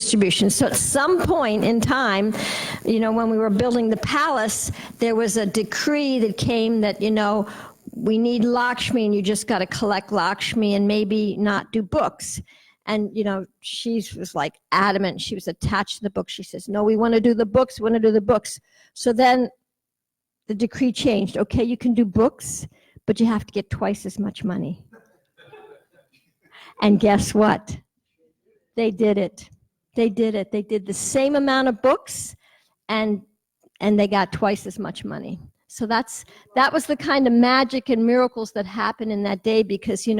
distribution. So at some point in time, when we were building the palace, there was a decree that came that, we need Lakshmi, and you just got to collect Lakshmi and maybe not do books. And, she was like adamant. She was attached to the book. She says, no, we want to do the books. We want to do the books. So then the decree changed. Okay, you can do books, but you have to get twice as much money. And guess what? They did it. They did it. They did the same amount of books, and they got twice as much money. So that was the kind of magic and miracles that happened in that day, because we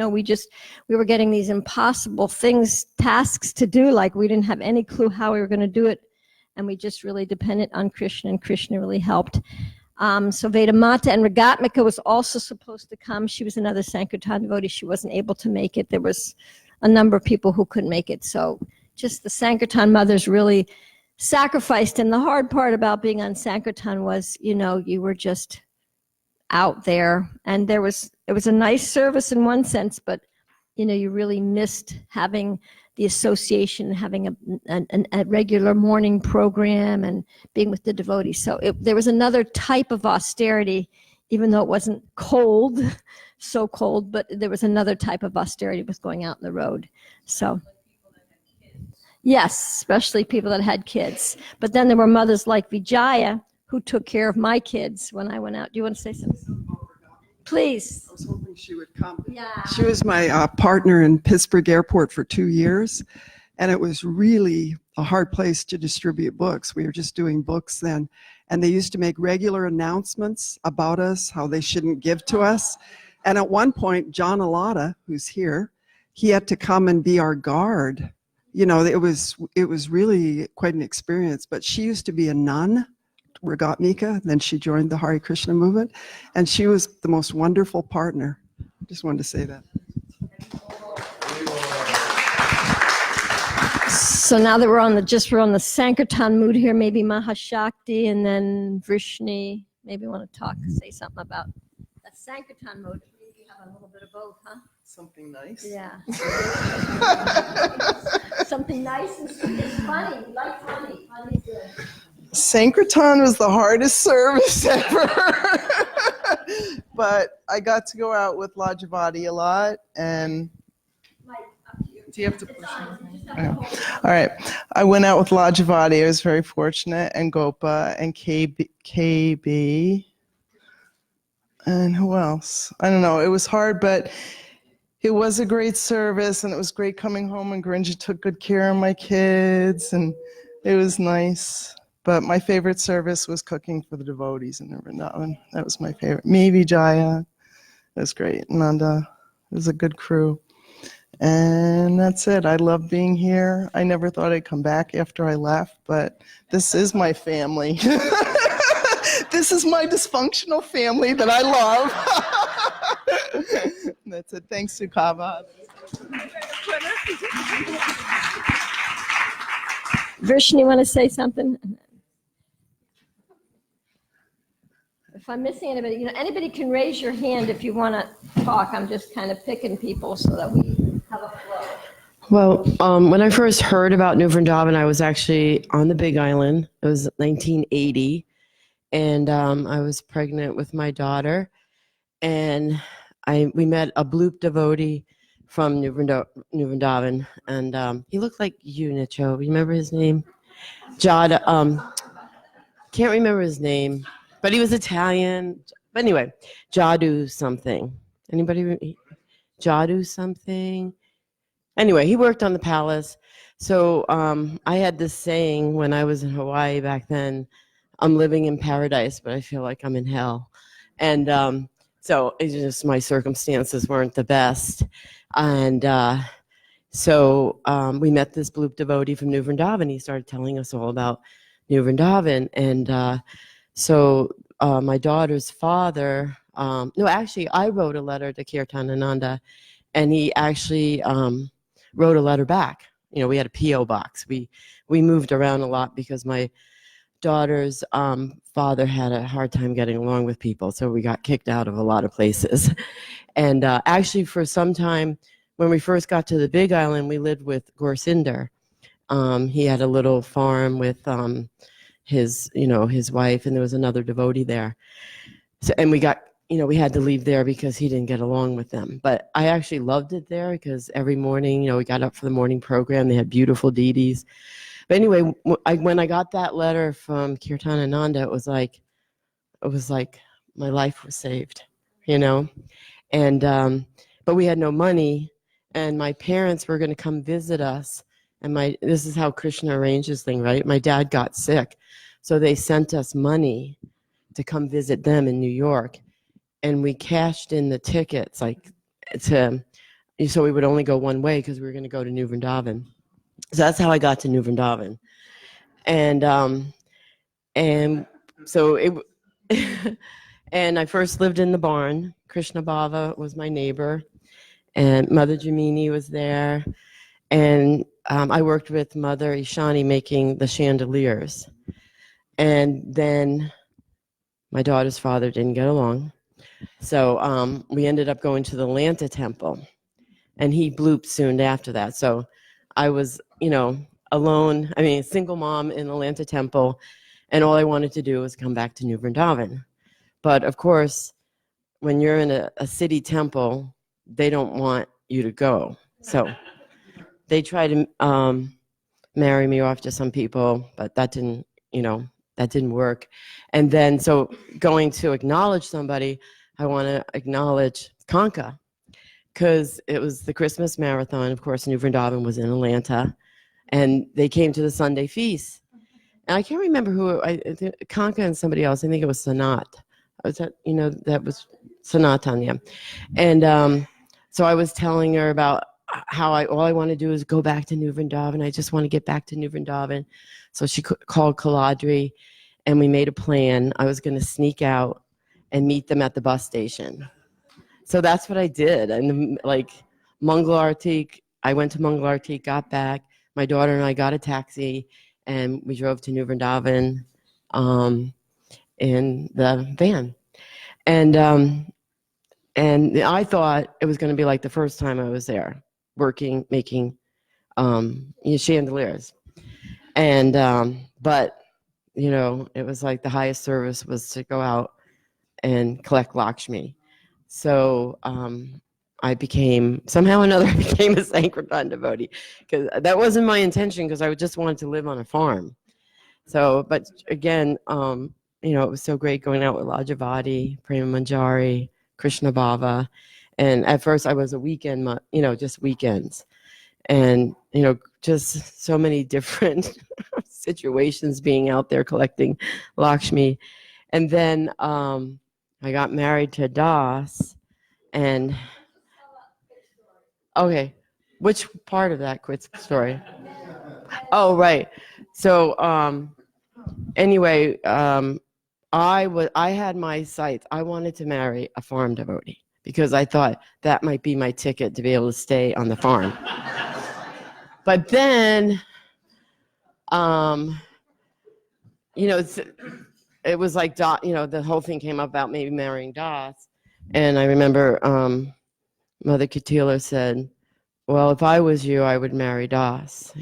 were getting these impossible tasks to do, like we didn't have any clue how we were going to do it, and we just really depended on Krishna, and Krishna really helped. So Vedamata and Ragatmika was also supposed to come. She was another Sankirtan devotee. She wasn't able to make it. There was a number of people who couldn't make it. So just the Sankirtan mothers really sacrificed. And the hard part about being on Sankirtan was, you were just out there. And it was a nice service in one sense, but, you really missed having the association, having a regular morning program and being with the devotees. So there was another type of austerity, even though it wasn't cold, so cold, but there was another type of austerity with going out on the road. So, yes, especially people that had kids. But then there were mothers like Vijaya who took care of my kids when I went out. Do you want to say something? Please. I was hoping she would come. Yeah. She was my partner in Pittsburgh Airport for 2 years, and it was really a hard place to distribute books. We were just doing books then, and they used to make regular announcements about us, how they shouldn't give to us. And at one point, John Alata, who's here, he had to come and be our guard. It was really quite an experience. But she used to be a nun, Ragatmika, then she joined the Hare Krishna movement, and she was the most wonderful partner. Just wanted to say that. So now that we're on the Sankirtan mood here, maybe Mahashakti and then Vrishni, maybe want to say something about that Sankirtan mode. You have a little bit of both, huh? Something nice. Yeah. Something nice and funny. You like funny. Funny's good. Sankirtan was the hardest service ever. But I got to go out with Lajavati a lot, and do you have to push anything? Oh. All right. I went out with Lajavati. I was very fortunate, and Gopa and KB. And who else? I don't know. It was hard, but it was a great service, and it was great coming home, and Grinja took good care of my kids, and it was nice. But my favorite service was cooking for the devotees in Vrindavan. That was my favorite. Maybe Jaya. It was great. Nanda. It was a good crew. And that's it. I love being here. I never thought I'd come back after I left, but this is my family. This is my dysfunctional family that I love. That's it. Thanks, Sukava. Vrishni, want to say something? If I'm missing anybody, anybody can raise your hand if you want to talk. I'm just kind of picking people so that we have a flow. Well, when I first heard about New Vrindavan, I was actually on the Big Island. It was 1980, and I was pregnant with my daughter, and we met a Bloop devotee from New Vrindavan, and he looked like you, Nicho. Remember his name? Jada. Can't remember his name, but he was Italian. But anyway, Jadu something. Anybody? Jadu something. Anyway, he worked on the palace. So I had this saying when I was in Hawaii back then, I'm living in paradise, but I feel like I'm in hell. And so it's just my circumstances weren't the best. And so we met this Bloop devotee from New Vrindavan. He started telling us all about New Vrindavan. And so my daughter's father, no, actually, I wrote a letter to Kirtanananda, and he actually wrote a letter back. We had a P.O. box. We moved around a lot because my daughter's father had a hard time getting along with people, so we got kicked out of a lot of places. And actually, for some time, when we first got to the Big Island, we lived with Gorsinder. He had a little farm with his wife, and there was another devotee there. So, and we had to leave there because he didn't get along with them. But I actually loved it there because every morning, we got up for the morning program. They had beautiful deities. But anyway, when I got that letter from Kirtanananda, it was like my life was saved, And but we had no money, and my parents were going to come visit us. And this is how Krishna arranges things, right? My dad got sick, so they sent us money to come visit them in New York, and we cashed in the tickets so we would only go one way because we were going to go to New Vrindavan. So that's how I got to New Vrindavan, and so it. And I first lived in the barn. Krishna Bhava was my neighbor, and Mother Jamini was there, and I worked with Mother Ishani making the chandeliers. And then my daughter's father didn't get along, so we ended up going to the Lanta temple, and he blooped soon after that. So I was, alone. I mean, single mom in the Lanta temple, and all I wanted to do was come back to New Vrindavan. But of course, when you're in a city temple, they don't want you to go. So they tried to marry me off to some people, but that didn't work. And then, so going to acknowledge somebody, I want to acknowledge Kanka, because it was the Christmas marathon. Of course, New Vrindavan was in Atlanta, and they came to the Sunday feast. And I can't remember who, Kanka and somebody else. I think it was Sanat. That was Sanatan, yeah. And so I was telling her about how all I want to do is go back to New Vrindavan. I just want to get back to New Vrindavan. So she called Kaladri, and we made a plan. I was going to sneak out and meet them at the bus station. So that's what I did. And Mangala Arati, I went to Mangala Arati, got back. My daughter and I got a taxi, and we drove to New Vrindavan in the van. And I thought it was going to be like the first time I was there, working, making chandeliers. And but it was like the highest service was to go out and collect Lakshmi. So I somehow or another I became a Sankirtan devotee, because that wasn't my intention, because I just wanted to live on a farm. So, but again, it was so great going out with Lajavati, Prema Manjari, Krishna Bhava. And at first I was a weekend, just weekends. And, just so many different situations being out there collecting Lakshmi. And then I got married to Das. And, okay, which part of that quick story? Oh, right. So anyway, I had my sights. I wanted to marry a farm devotee because I thought that might be my ticket to be able to stay on the farm. But then, it was like, the whole thing came up about maybe marrying Das. And I remember Mother Katila said, well, if I was you, I would marry Das,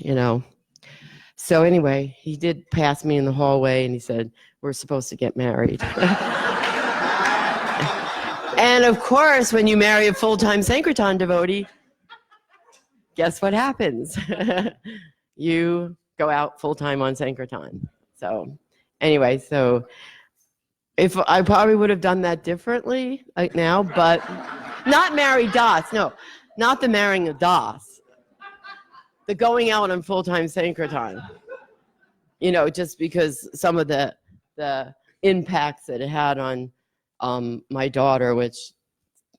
So anyway, he did pass me in the hallway, and he said, we're supposed to get married. And of course, when you marry a full-time Sankirtan devotee, guess what happens? You go out full-time on Sankirtan. So anyway, if I probably would have done that differently now, but not marry Das. No, not the marrying of Das. The going out on full-time Sankirtan. Just because some of the impacts that it had on my daughter, which,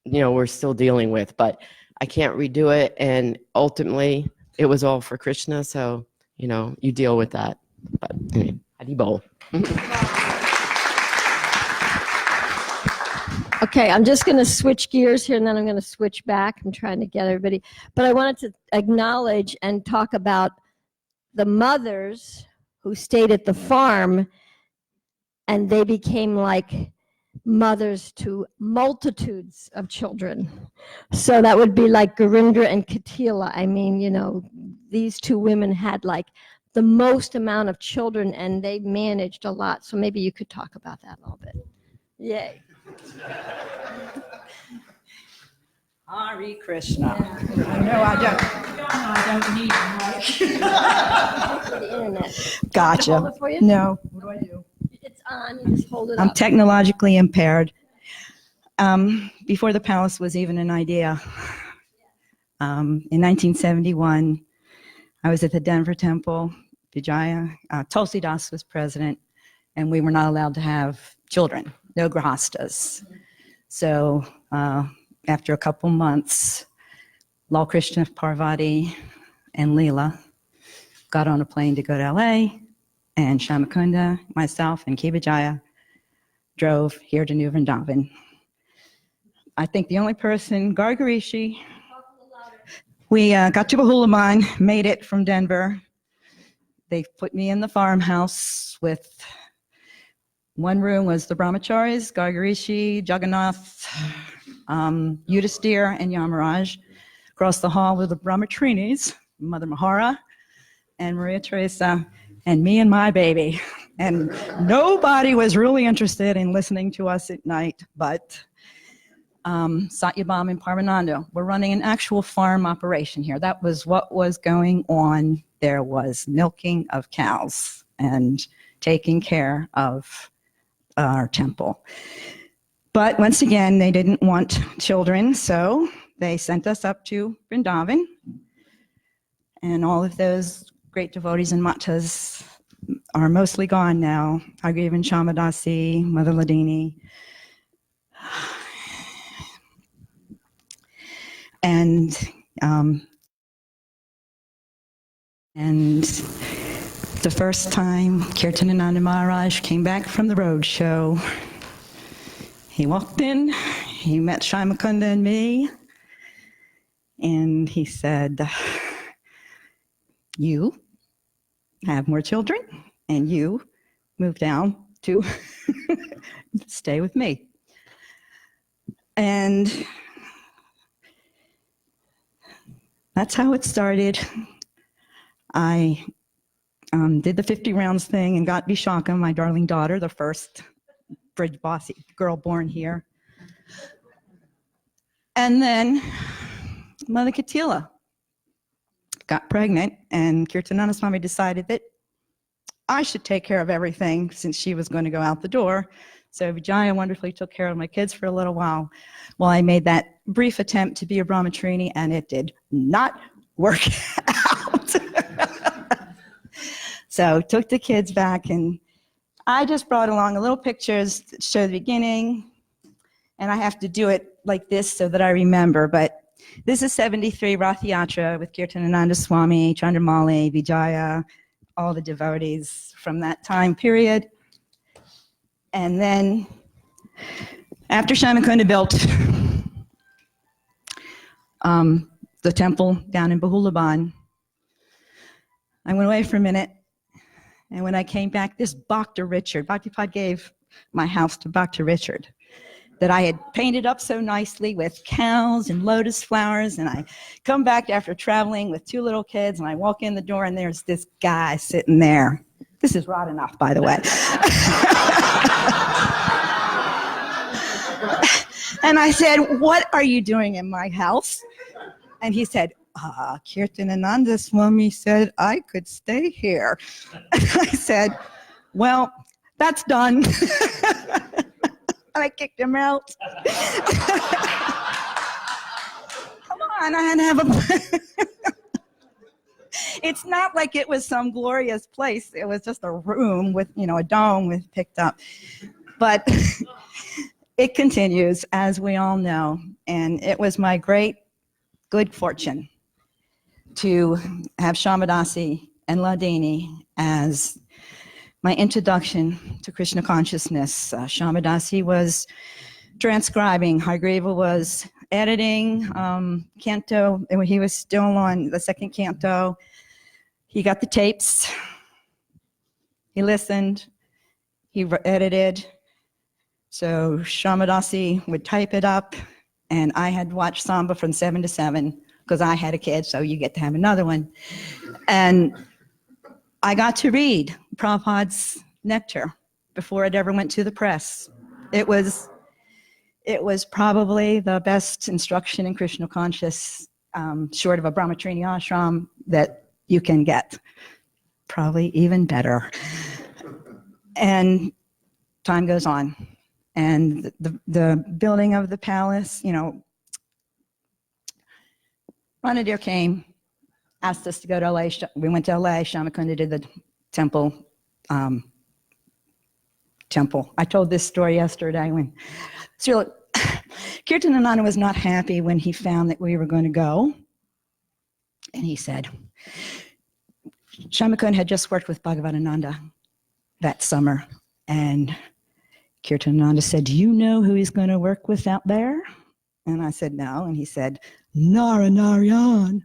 we're still dealing with, but I can't redo it. And ultimately, it was all for Krishna. So, you deal with that. But anyway, Haribol. Okay, I'm just going to switch gears here, and then I'm going to switch back. I'm trying to get everybody. But I wanted to acknowledge and talk about the mothers who stayed at the farm, and they became like mothers to multitudes of children. So that would be like Garindra and Katila. I mean, you know, these two women had like the most amount of children, and they managed a lot. So maybe you could talk about that a little bit. Yay. Hare Krishna. No, I don't need them, right? For the internet. Gotcha. Hold it for you? No. What do I do? It's on. You just hold it I'm up. technologically impaired. Before the palace was even an idea, in 1971, I was at the Denver Temple. Vijaya, Tulsi Das was president, and we were not allowed to have children, no grahastas. So after a couple months, Lal Krishna, Parvati, and Leela got on a plane to go to LA, and Shamakunda, myself, and Ki Vijaya drove here to New Vrindavan. I think the only person, Gargarishi, we got to Bahulaman, made it from Denver. They put me in the farmhouse with one room was the Brahmacharis, Gargarishi, Jagannath, Yudhisthira, and Yamaraj. Across the hall were the Brahmatrinis, Mother Mahara, and Maria Teresa, and me and my baby. And nobody was really interested in listening to us at night, but Satyabhama and Parmananda were running an actual farm operation here. That was what was going on. There was milking of cows and taking care of our temple. But once again, they didn't want children, so they sent us up to Vrindavan. And all of those great devotees and matas are mostly gone now. Hargreav and Shamadasi, Mother Ladini. And the first time Kirtanananda Maharaj came back from the road show, he walked in, he met Shaimakunda and me, and he said, you have more children, and you move down to stay with me. And that's how it started. I did the 50 rounds thing and got Vishaka, my darling daughter, the first Bridge Bossy girl born here. And then Mother Katila got pregnant, and Kirtananda Swami decided that I should take care of everything since she was going to go out the door. So Vijaya wonderfully took care of my kids for a little while I made that brief attempt to be a brahmachari, and it did not work out. So took the kids back, and I just brought along a little pictures that show the beginning, and I have to do it like this so that I remember, but this is 73 Rath Yatra with Kirtanananda Swami, Chandramali, Vijaya, all the devotees from that time period. And then after Shamakunda built the temple down in Bahulaban, I went away for a minute, and when I came back, this Bhakta Richard, Bhaktipada gave my house to Bhakta Richard, that I had painted up so nicely with cows and lotus flowers, and I come back after traveling with 2 little kids, and I walk in the door, and there's this guy sitting there. This is Radhanath, by the way. And I said, what are you doing in my house? And he said, Kirtanananda Swami said I could stay here. And I said, well, that's done. I kicked him out. Come on, I had to have a... It's not like it was some glorious place. It was just a room with, a dome with picked up. But it continues, as we all know. And it was my great good fortune to have Shamadasi and Ladini as my introduction to Krishna consciousness. Shamadasi was transcribing, Hargreva was editing, canto, and he was still on the second canto. He got the tapes, he listened, he edited, So Shamadasi would type it up, and I had watched Samba from 7 to 7 because I had a kid, so you get to have another one. And I got to read Prabhupada's Nectar before it ever went to the press. It was probably the best instruction in Krishna conscious, short of a Brahmacharya ashram, that you can get. Probably even better. And time goes on. And the building of the palace, Ranadir came, asked us to go to LA. We went to LA. Shamakunda did the temple. I told this story yesterday when Srila Kirtanananda was not happy when he found that we were going to go. And he said, Shamakunda had just worked with Bhagavanananda that summer. And Kirtanananda said, do you know who he's going to work with out there? And I said, no. And he said, Narayan.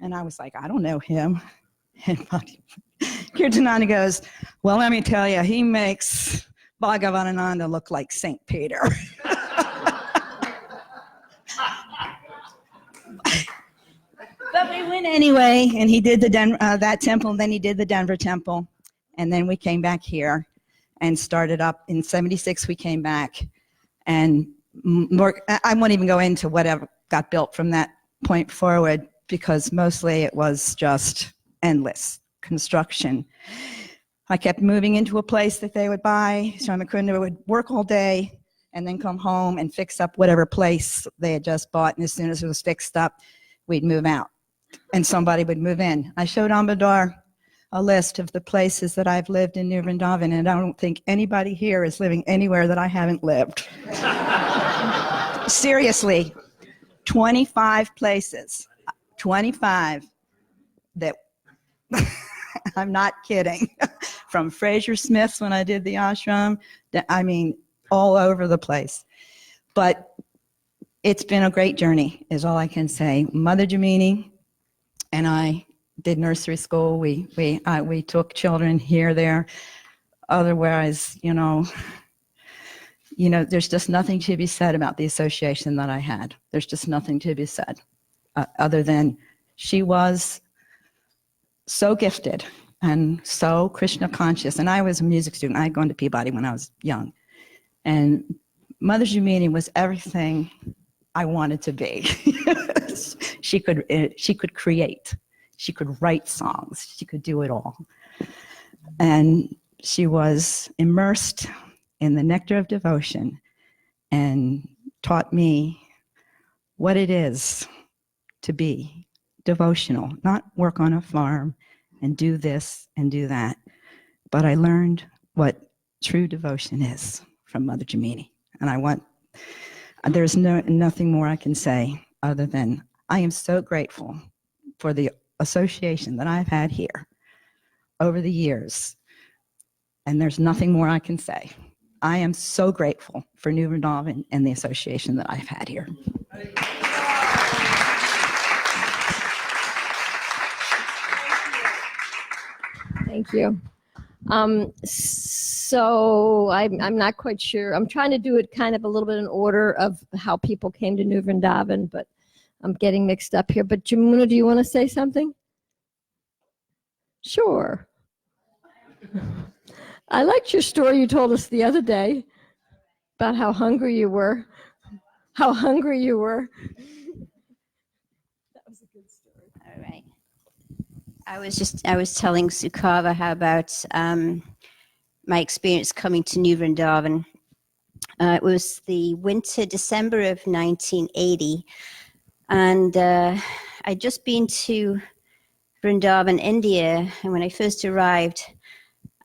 And I was like, I don't know him. And Kirtanananda goes, well, let me tell you, he makes Bhagavanananda look like St. Peter. But we went anyway, and he did that temple, and then he did the Denver temple. And then we came back here and started up. In 76, we came back. And more, I won't even go into whatever got built from that point forward, because mostly it was just endless construction. I kept moving into a place that they would buy. Shamakunda would work all day and then come home and fix up whatever place they had just bought. And as soon as it was fixed up, we'd move out and somebody would move in. I showed Ambadar a list of the places that I've lived in New Vrindavan, and I don't think anybody here is living anywhere that I haven't lived. Seriously, 25 places, 25 that, I'm not kidding, from Fraser Smith's when I did the ashram, all over the place. But it's been a great journey, is all I can say. Mother Jamini and I did nursery school. We took children here, there. Otherwise, there's just nothing to be said about the association that I had. There's just nothing to be said, other than she was so gifted and so Krishna conscious. And I was a music student. I had gone to Peabody when I was young. And Mother Jamini was everything I wanted to be. She could create. She could write songs. She could do it all. And she was immersed in the nectar of devotion and taught me what it is to be devotional, not work on a farm and do this and do that. But I learned what true devotion is from Mother Jamini. And there's nothing more I can say other than I am so grateful for the association that I've had here over the years. And there's nothing more I can say. I am so grateful for New Vrindavan and the association that I've had here. Thank you. So I'm not quite sure. I'm trying to do it kind of a little bit in order of how people came to New Vrindavan, but I'm getting mixed up here. But Jamuna, do you want to say something? Sure. I liked your story you told us the other day about how hungry you were. How hungry you were. That was a good story. All right. I was telling Sukava how about my experience coming to New Vrindavan. It was the winter, December of 1980, and I'd just been to Vrindavan, India, and when I first arrived,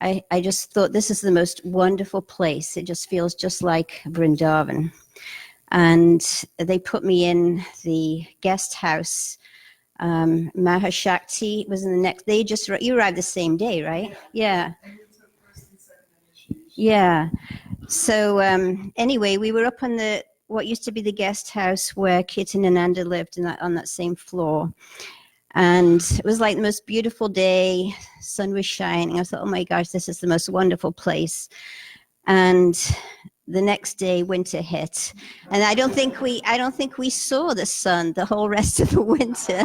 I just thought this is the most wonderful place. It just feels just like Vrindavan. And they put me in the guest house. Mahashakti was in the next, you arrived the same day, right? Yeah. Yeah. So anyway, we were up on what used to be the guest house where Caitanya lived on that same floor. And it was like the most beautiful day, sun was shining. I thought, oh my gosh, this is the most wonderful place. And the next day winter hit, and I don't think we saw the sun the whole rest of the winter.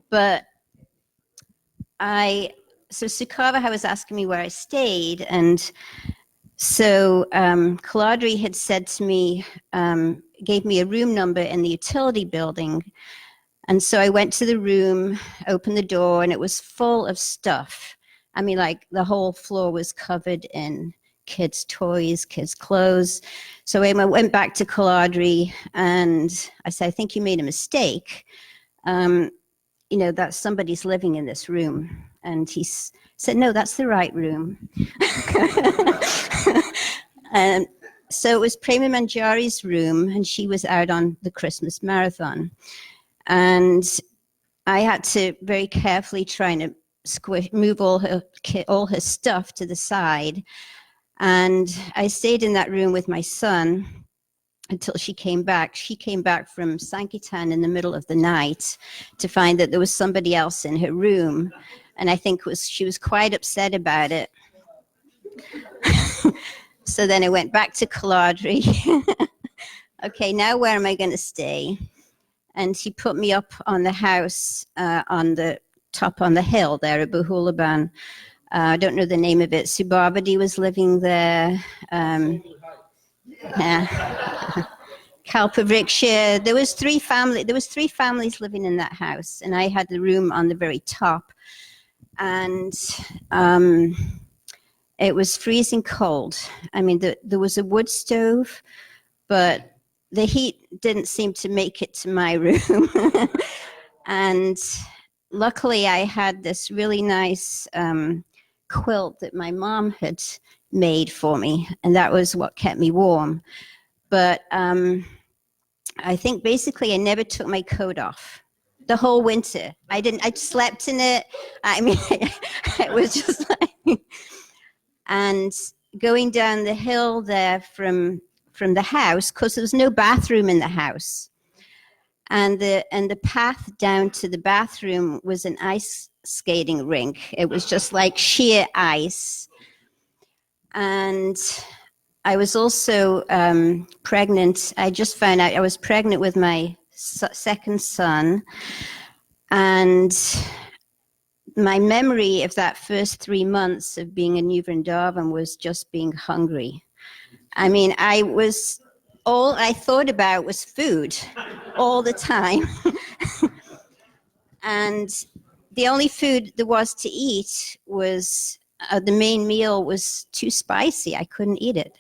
But so Sukava was asking me where I stayed, and so Kaladri had said to me, gave me a room number in the utility building. And so I went to the room, opened the door, and it was full of stuff. I mean, like the whole floor was covered in kids' toys, kids' clothes. So I went back to Kaladri and I said, I think you made a mistake. You know, that somebody's living in this room. And he said, no, that's the right room. And so it was Prema Manjari's room, and she was out on the Christmas marathon. And I had to very carefully try to move all her stuff to the side. And I stayed in that room with my son until she came back. She came back from Sankirtan in the middle of the night to find that there was somebody else in her room. And I think she was quite upset about it. So then I went back to Kaladri. Okay, now where am I going to stay? And he put me up on the house on the top on the hill there at Bahulaban. I don't know the name of it. Subhavadi was living there. Kalpavriksha. There was three families living in that house, and I had the room on the very top. And it was freezing cold. I mean, there was a wood stove, but the heat didn't seem to make it to my room. And luckily I had this really nice quilt that my mom had made for me, and that was what kept me warm. But I think basically I never took my coat off the whole winter. I slept in it. I mean, it was just like, and going down the hill there from the house, because there was no bathroom in the house. And the path down to the bathroom was an ice skating rink. It was just like sheer ice. And I was also pregnant. I just found out I was pregnant with my second son. And my memory of that first 3 months of being in New Vrindavan was just being hungry. I mean, all I thought about was food all the time. And the only food there was to eat was, the main meal was too spicy. I couldn't eat it.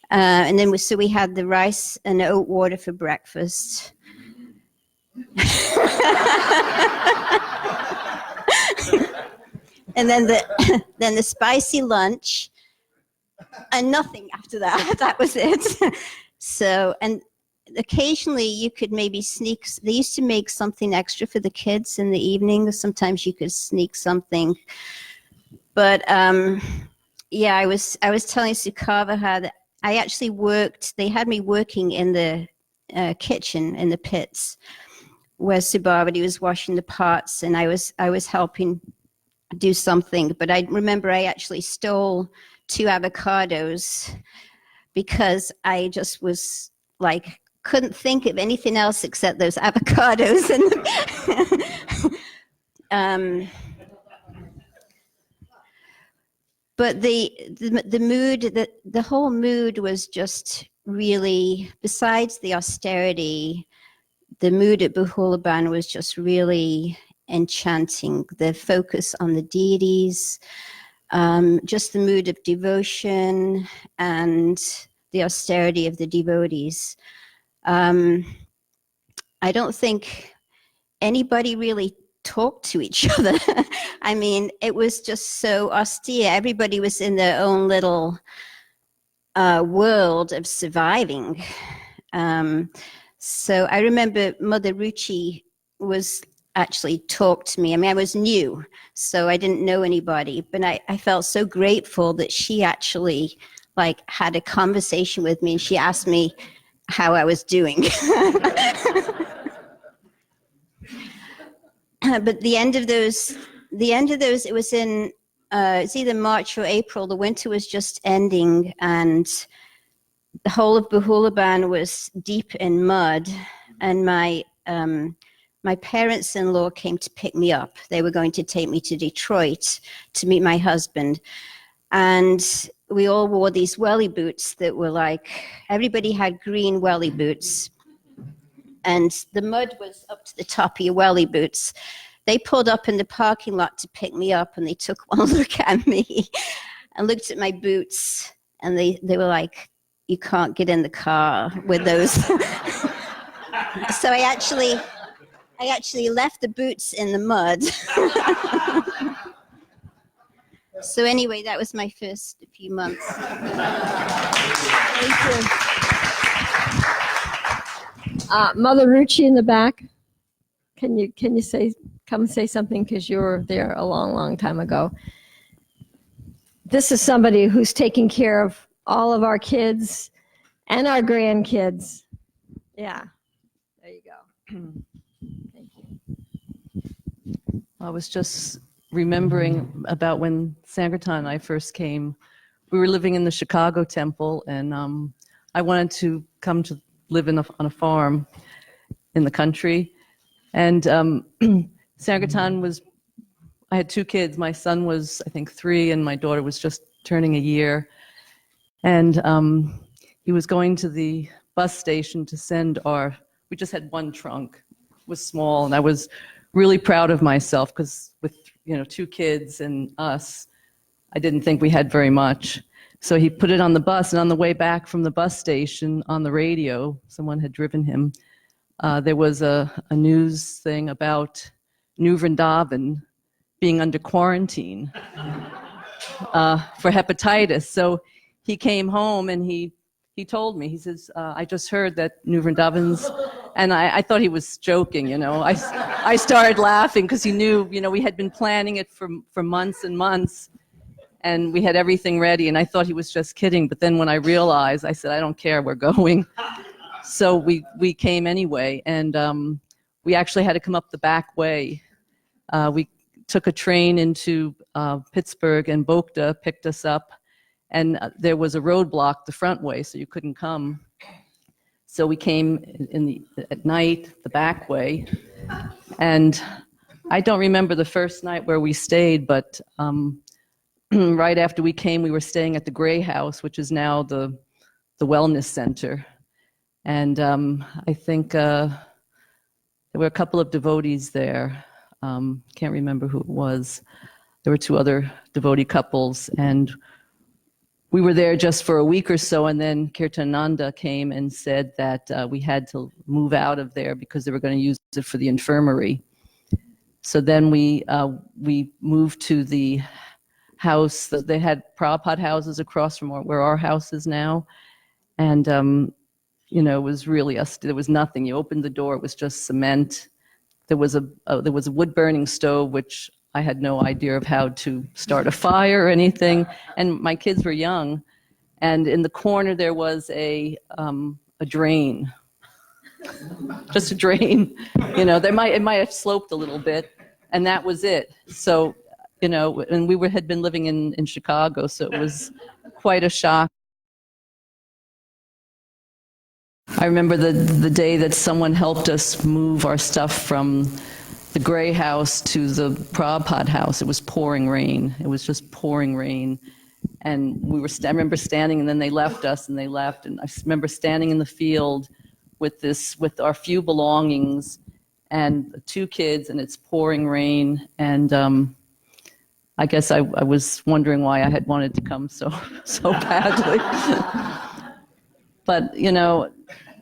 And then so we had the rice and oat water for breakfast. And then the spicy lunch, and nothing after that. That was it. So, and occasionally you could maybe sneak. They used to make something extra for the kids in the evening. Sometimes you could sneak something. But yeah, I was telling Sukava how that I actually worked. They had me working in the kitchen in the pits where Subhavati was washing the pots, and I was helping do something. But I remember I actually stole 2 avocados because I just was like, couldn't think of anything else except those avocados. And but the mood, the whole mood was just really, besides the austerity, the mood at Bahulaban was just really enchanting. The focus on the deities, just the mood of devotion and the austerity of the devotees. I don't think anybody really talked to each other. I mean, it was just so austere. Everybody was in their own little world of surviving. So I remember Mother Ruchi was actually talked to me. I mean, I was new, so I didn't know anybody, but I felt so grateful that she actually like had a conversation with me, and she asked me how I was doing. But the end of those, it was in it's either March or April. The winter was just ending, and the whole of Bahulaban was deep in mud. And my parents-in-law came to pick me up. They were going to take me to Detroit to meet my husband. And we all wore these welly boots that were like, everybody had green welly boots. And the mud was up to the top of your welly boots. They pulled up in the parking lot to pick me up, and they took one look at me and looked at my boots, and they were like, you can't get in the car with those. So I actually left the boots in the mud. So anyway, that was my first few months. Thank you. Mother Ruchi in the back, can you come say something, because you were there a long time ago. This is somebody who's taking care of all of our kids and our grandkids. Yeah, there you go. Thank you. I was just remembering about when Sankirtan and I first came. We were living in the Chicago temple, and I wanted to come to live on a farm in the country. And Sankirtan was, I had two kids. My son was, I think, 3, and my daughter was just turning a year. And he was going to the bus station to send we just had one trunk. It was small, and I was really proud of myself, because with 2 kids and us, I didn't think we had very much. So he put it on the bus, and on the way back from the bus station, on the radio, someone had driven him, there was a news thing about New Vrindavan being under quarantine for hepatitis. So he came home, and he told me, he says, I just heard that New Vrindavan's, and I thought he was joking, I started laughing, because he knew, we had been planning it for months and months, and we had everything ready, and I thought he was just kidding. But then when I realized, I said, I don't care, we're going. So we came anyway, and we actually had to come up the back way. We took a train into Pittsburgh, and Bokta picked us up, and there was a roadblock the front way, so you couldn't come. So we came at night, the back way, and I don't remember the first night where we stayed, but right after we came, we were staying at the Gray House, which is now the wellness center. And I think there were a couple of devotees there. Can't remember who it was. There were 2 other devotee couples, and we were there just for a week or so, and then Kirtananda came and said that we had to move out of there because they were going to use it for the infirmary. So then we moved to the house. They had Prabhupada houses across from where our house is now, and it was really there was nothing. You opened the door, it was just cement. There was a wood burning stove, which I had no idea of how to start a fire or anything, and my kids were young. And in the corner there was a drain, just a drain. It might have sloped a little bit, and that was it. So, and we had been living in Chicago, so it was quite a shock. I remember the day that someone helped us move our stuff from the Gray House to the Prabhupada house. It was pouring rain. It was just pouring rain. And I remember standing, and then they left us, and they left. And I remember standing in the field with our few belongings and 2 kids, and it's pouring rain. And I guess I was wondering why I had wanted to come so badly. But,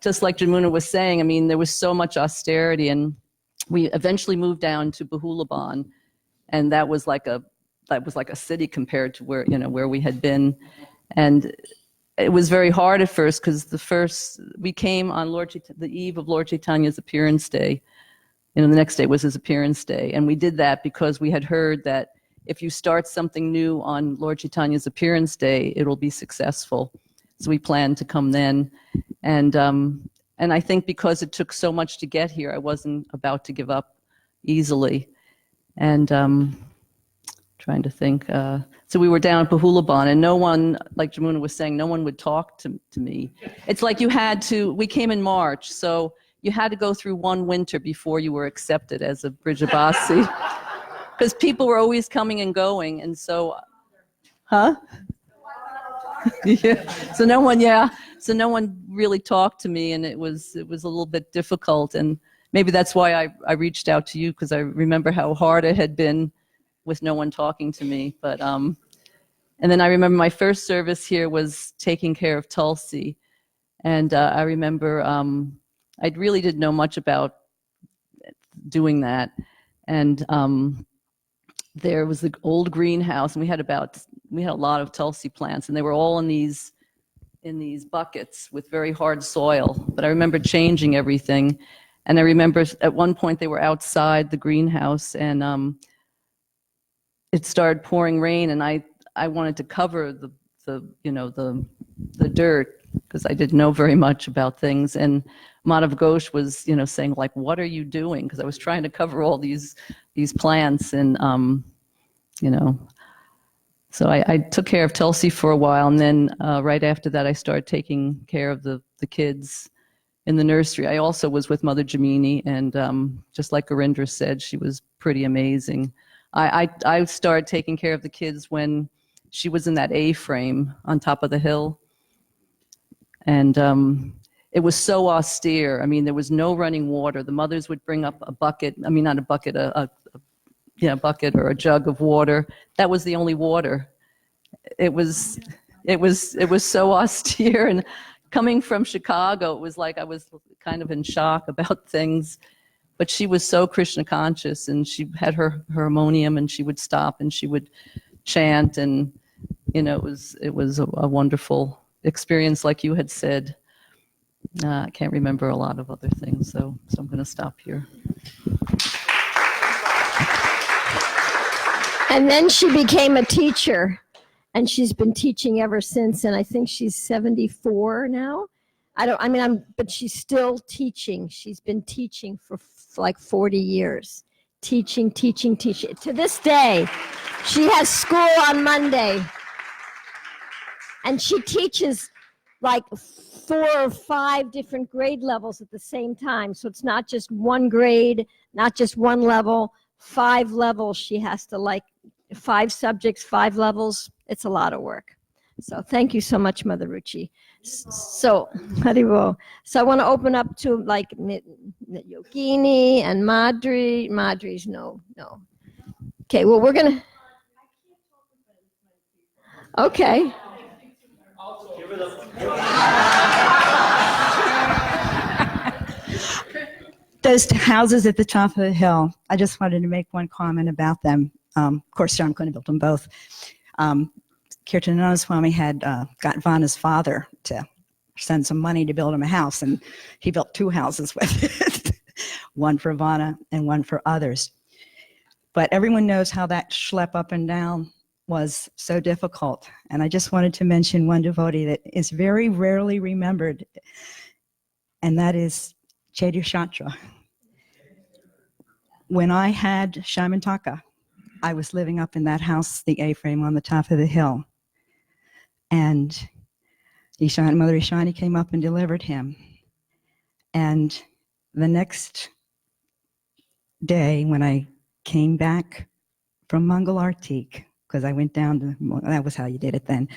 just like Jamuna was saying, there was so much austerity, and we eventually moved down to Bahulaban, and that was like a city compared to where we had been. And it was very hard at first, because we came on the eve of Lord Chaitanya's appearance day. The next day was his appearance day, and we did that because we had heard that if you start something new on Lord Chaitanya's appearance day, it'll be successful. So we planned to come then, and I think because it took so much to get here, I wasn't about to give up easily. And trying to think. So we were down at Bahulaban, and no one, like Jamuna was saying, no one would talk to me. It's like we came in March, so you had to go through one winter before you were accepted as a Brijabasi. Because people were always coming and going, and so, huh? Yeah. So no one really talked to me, and it was a little bit difficult, and maybe that's why I reached out to you, because I remember how hard it had been with no one talking to me. But and then I remember my first service here was taking care of Tulsi, and I remember I really didn't know much about doing that, and there was the old greenhouse, and we had a lot of Tulsi plants, and they were all in these buckets with very hard soil. But I remember changing everything, and I remember at one point they were outside the greenhouse, and it started pouring rain, and I wanted to cover the dirt, because I didn't know very much about things. And Madhav Ghosh was, saying, like, what are you doing? Because I was trying to cover all these plants, and, so I took care of Tulsi for a while, and then right after that I started taking care of the kids in the nursery. I also was with Mother Jamini, and just like Garindra said, she was pretty amazing. I started taking care of the kids when she was in that A-frame on top of the hill. And it was so austere. I mean, there was no running water. The mothers would bring up a bucket. I mean, not a bucket, a bucket or a jug of water. That was the only water. It was so austere. And coming from Chicago, it was like I was kind of in shock about things. But she was so Krishna conscious, and she had her harmonium, and she would stop and she would chant, and it was a wonderful experience, like you had said. I can't remember a lot of other things, so I'm going to stop here. And then she became a teacher, and she's been teaching ever since, and I think she's 74 now. But she's still teaching. She's been teaching for like 40 years. Teaching. To this day, she has school on Monday. And she teaches like 4 or 5 different grade levels at the same time. So it's not just one grade, not just one level, 5 levels. She has to 5 subjects, 5 levels. It's a lot of work. So thank you so much, Mother Ruchi. So, Haribo. So I want to open up to Yogini and Madri. Madri's no. Okay, well, we're going to. Okay. Those houses at the top of the hill, I just wanted to make one comment about them. Of course, John couldn't build them both. Kirtanananda Swami had got Vana's father to send some money to build him a house, and he built 2 houses with it, one for Vana and one for others. But everyone knows how that schlep up and down was so difficult. And I just wanted to mention one devotee that is very rarely remembered, and that is Chaitanya Shatra. When I had Shamantaka, I was living up in that house, the A-frame on the top of the hill. And Mother Ishani came up and delivered him. And the next day, when I came back from Mangal Artik, because I went down to, that was how you did it then,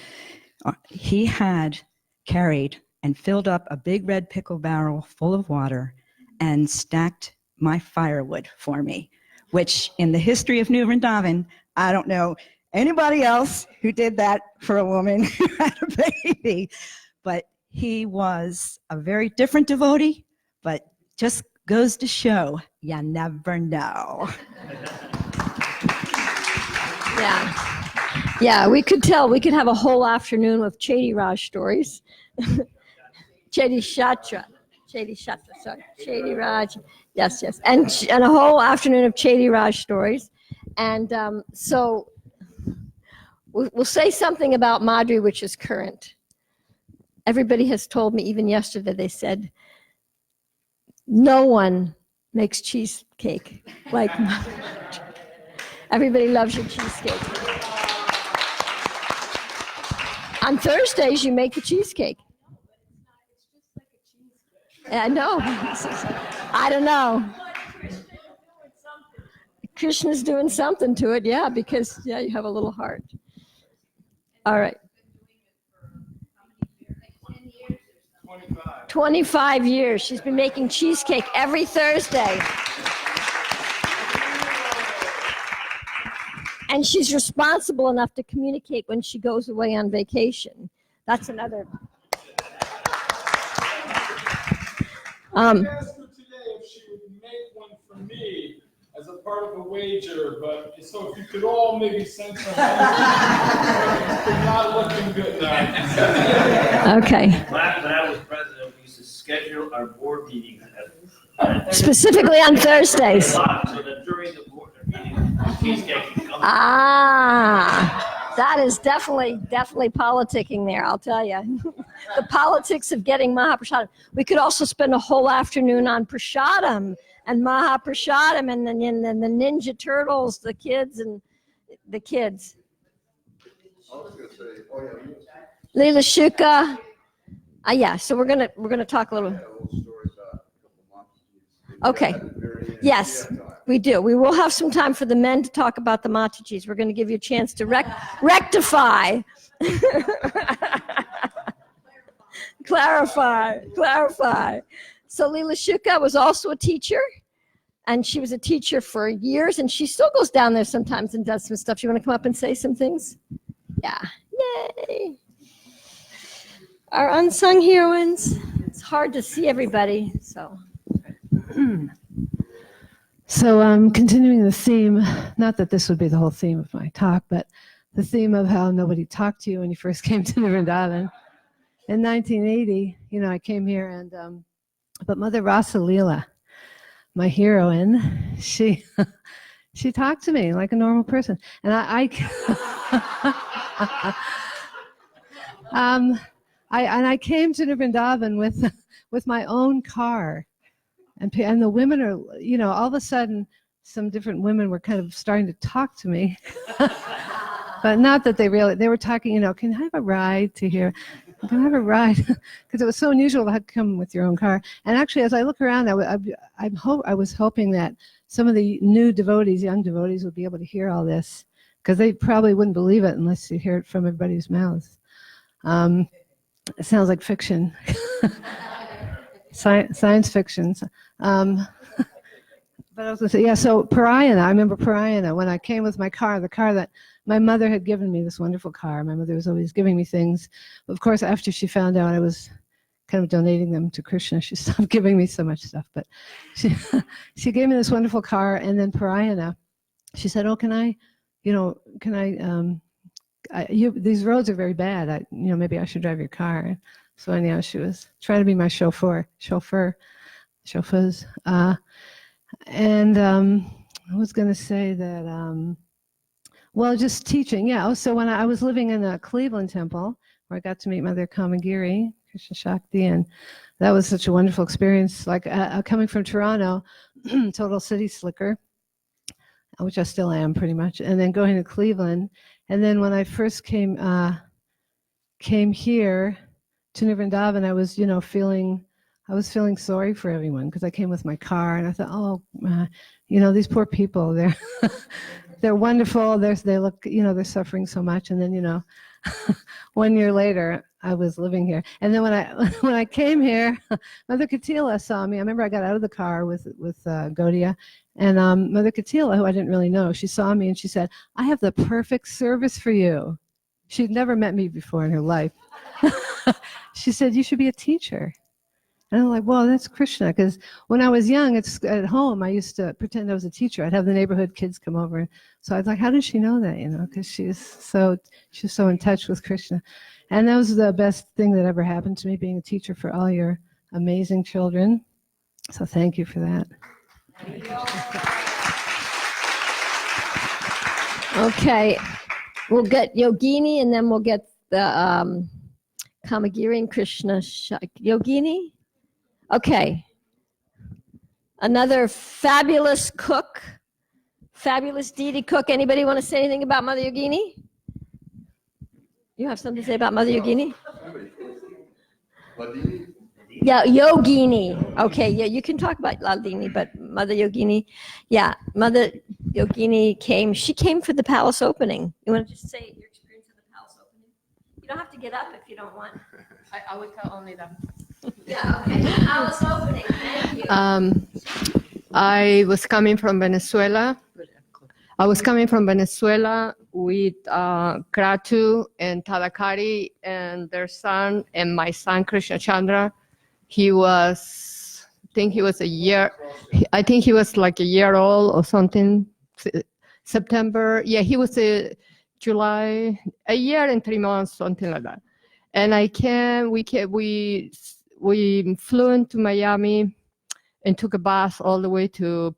he had carried and filled up a big red pickle barrel full of water and stacked my firewood for me, which in the history of New Vrindavan, I don't know anybody else who did that for a woman who had a baby. But he was a very different devotee, but just goes to show you never know. Yeah, we could tell. We could have a whole afternoon with Chaitanya Raj stories. Chaitanya Raj. Yes. And a whole afternoon of Chaitanya Raj stories. And so we'll say something about Madhuri, which is current. Everybody has told me, even yesterday, they said, no one makes cheesecake like Madhuri. Everybody loves your cheesecake. On Thursdays, you make the cheesecake. I know. I don't know. Krishna's doing something to it, yeah, because, yeah, you have a little heart. All right. 25 years. She's been making cheesecake every Thursday. And she's responsible enough to communicate when she goes away on vacation. That's another. I asked her today if she would make one for me as a part of a wager, but so if you could all maybe send some. They're not looking good now. Okay. When I was president, we used to schedule our board meetings at Specifically on Thursdays. so that during the board meeting, the cheesecake can come. That is definitely politicking there, I'll tell you. The politics of getting Mahaprasadam. We could also spend a whole afternoon on Prasadam and Mahaprasadam and the Ninja Turtles, the kids and the kids. Leela Shuka. Yeah, so we're gonna talk a little. Okay. Yes, we do. We will have some time for the men to talk about the Matajis. We're going to give you a chance to rectify. Clarify. So Leela Shuka was also a teacher, and she was a teacher for years, and she still goes down there sometimes and does some stuff. You want to come up and say some things? Yeah. Yay. Our unsung heroines. It's hard to see everybody, so. So continuing the theme, not that this would be the whole theme of my talk, but the theme of how nobody talked to you when you first came to Vrindavan. In 1980, I came here and, but Mother Rasa Leela, my heroine, she talked to me like a normal person. And I came to Vrindavan with my own car. And the women are, all of a sudden, some different women were kind of starting to talk to me. But not that they were talking, can I have a ride to here? Can I have a ride? Because it was so unusual to come with your own car. And actually, as I look around, I was hoping that some of the new devotees, young devotees, would be able to hear all this, because they probably wouldn't believe it unless you hear it from everybody's mouths. It sounds like fiction. Science fiction. But I was going to say, yeah, so Parayana, I remember Parayana, when I came with my car, the car that my mother had given me, this wonderful car. My mother was always giving me things. Of course, after she found out I was kind of donating them to Krishna, she stopped giving me so much stuff. But she gave me this wonderful car, and then Parayana, she said, these roads are very bad. Maybe I should drive your car. So anyhow, she was trying to be my chauffeurs. And I was going to say that, just teaching. Yeah. So when I was living in the Cleveland temple, where I got to meet Mother Kamagiri, Krishna Shakti, and that was such a wonderful experience. Like coming from Toronto, total city slicker, which I still am pretty much, and then going to Cleveland. And then when I first came here to Vrindavan, I was feeling sorry for everyone, because I came with my car and I thought, these poor people, they're wonderful. They look, they're suffering so much. And then, 1 year later, I was living here. And then when I came here, Mother Katila saw me. I remember I got out of the car with Gaudiya, and Mother Katila, who I didn't really know, she saw me and she said, "I have the perfect service for you." She'd never met me before in her life. She said, "You should be a teacher." And I'm like, well, that's Krishna, because when I was young, at home, I used to pretend I was a teacher. I'd have the neighborhood kids come over. So I was like, how did she know that? Because she's so in touch with Krishna. And that was the best thing that ever happened to me, being a teacher for all your amazing children. So thank you for that. Okay, we'll get Yogini, and then we'll get the Kamagiri and Krishna. Yogini? Okay. Another fabulous cook, fabulous deity cook. Anybody want to say anything about Mother Yogini? You have something to say about Mother Yogini? Yeah, Yogini. Okay, yeah, you can talk about Ladini, but Mother Yogini, yeah, Mother Yogini came. She came for the palace opening. You want to just say your experience of the palace opening? You don't have to get up if you don't want. I will tell only that. Yeah, okay. Palace opening. Thank you. I was coming from Venezuela. With Kratu and Tadakari and their son and my son Krishna Chandra. I think he was like a year old or something. September, yeah, he was July, a year and 3 months, something like that. And we flew into Miami and took a bus all the way to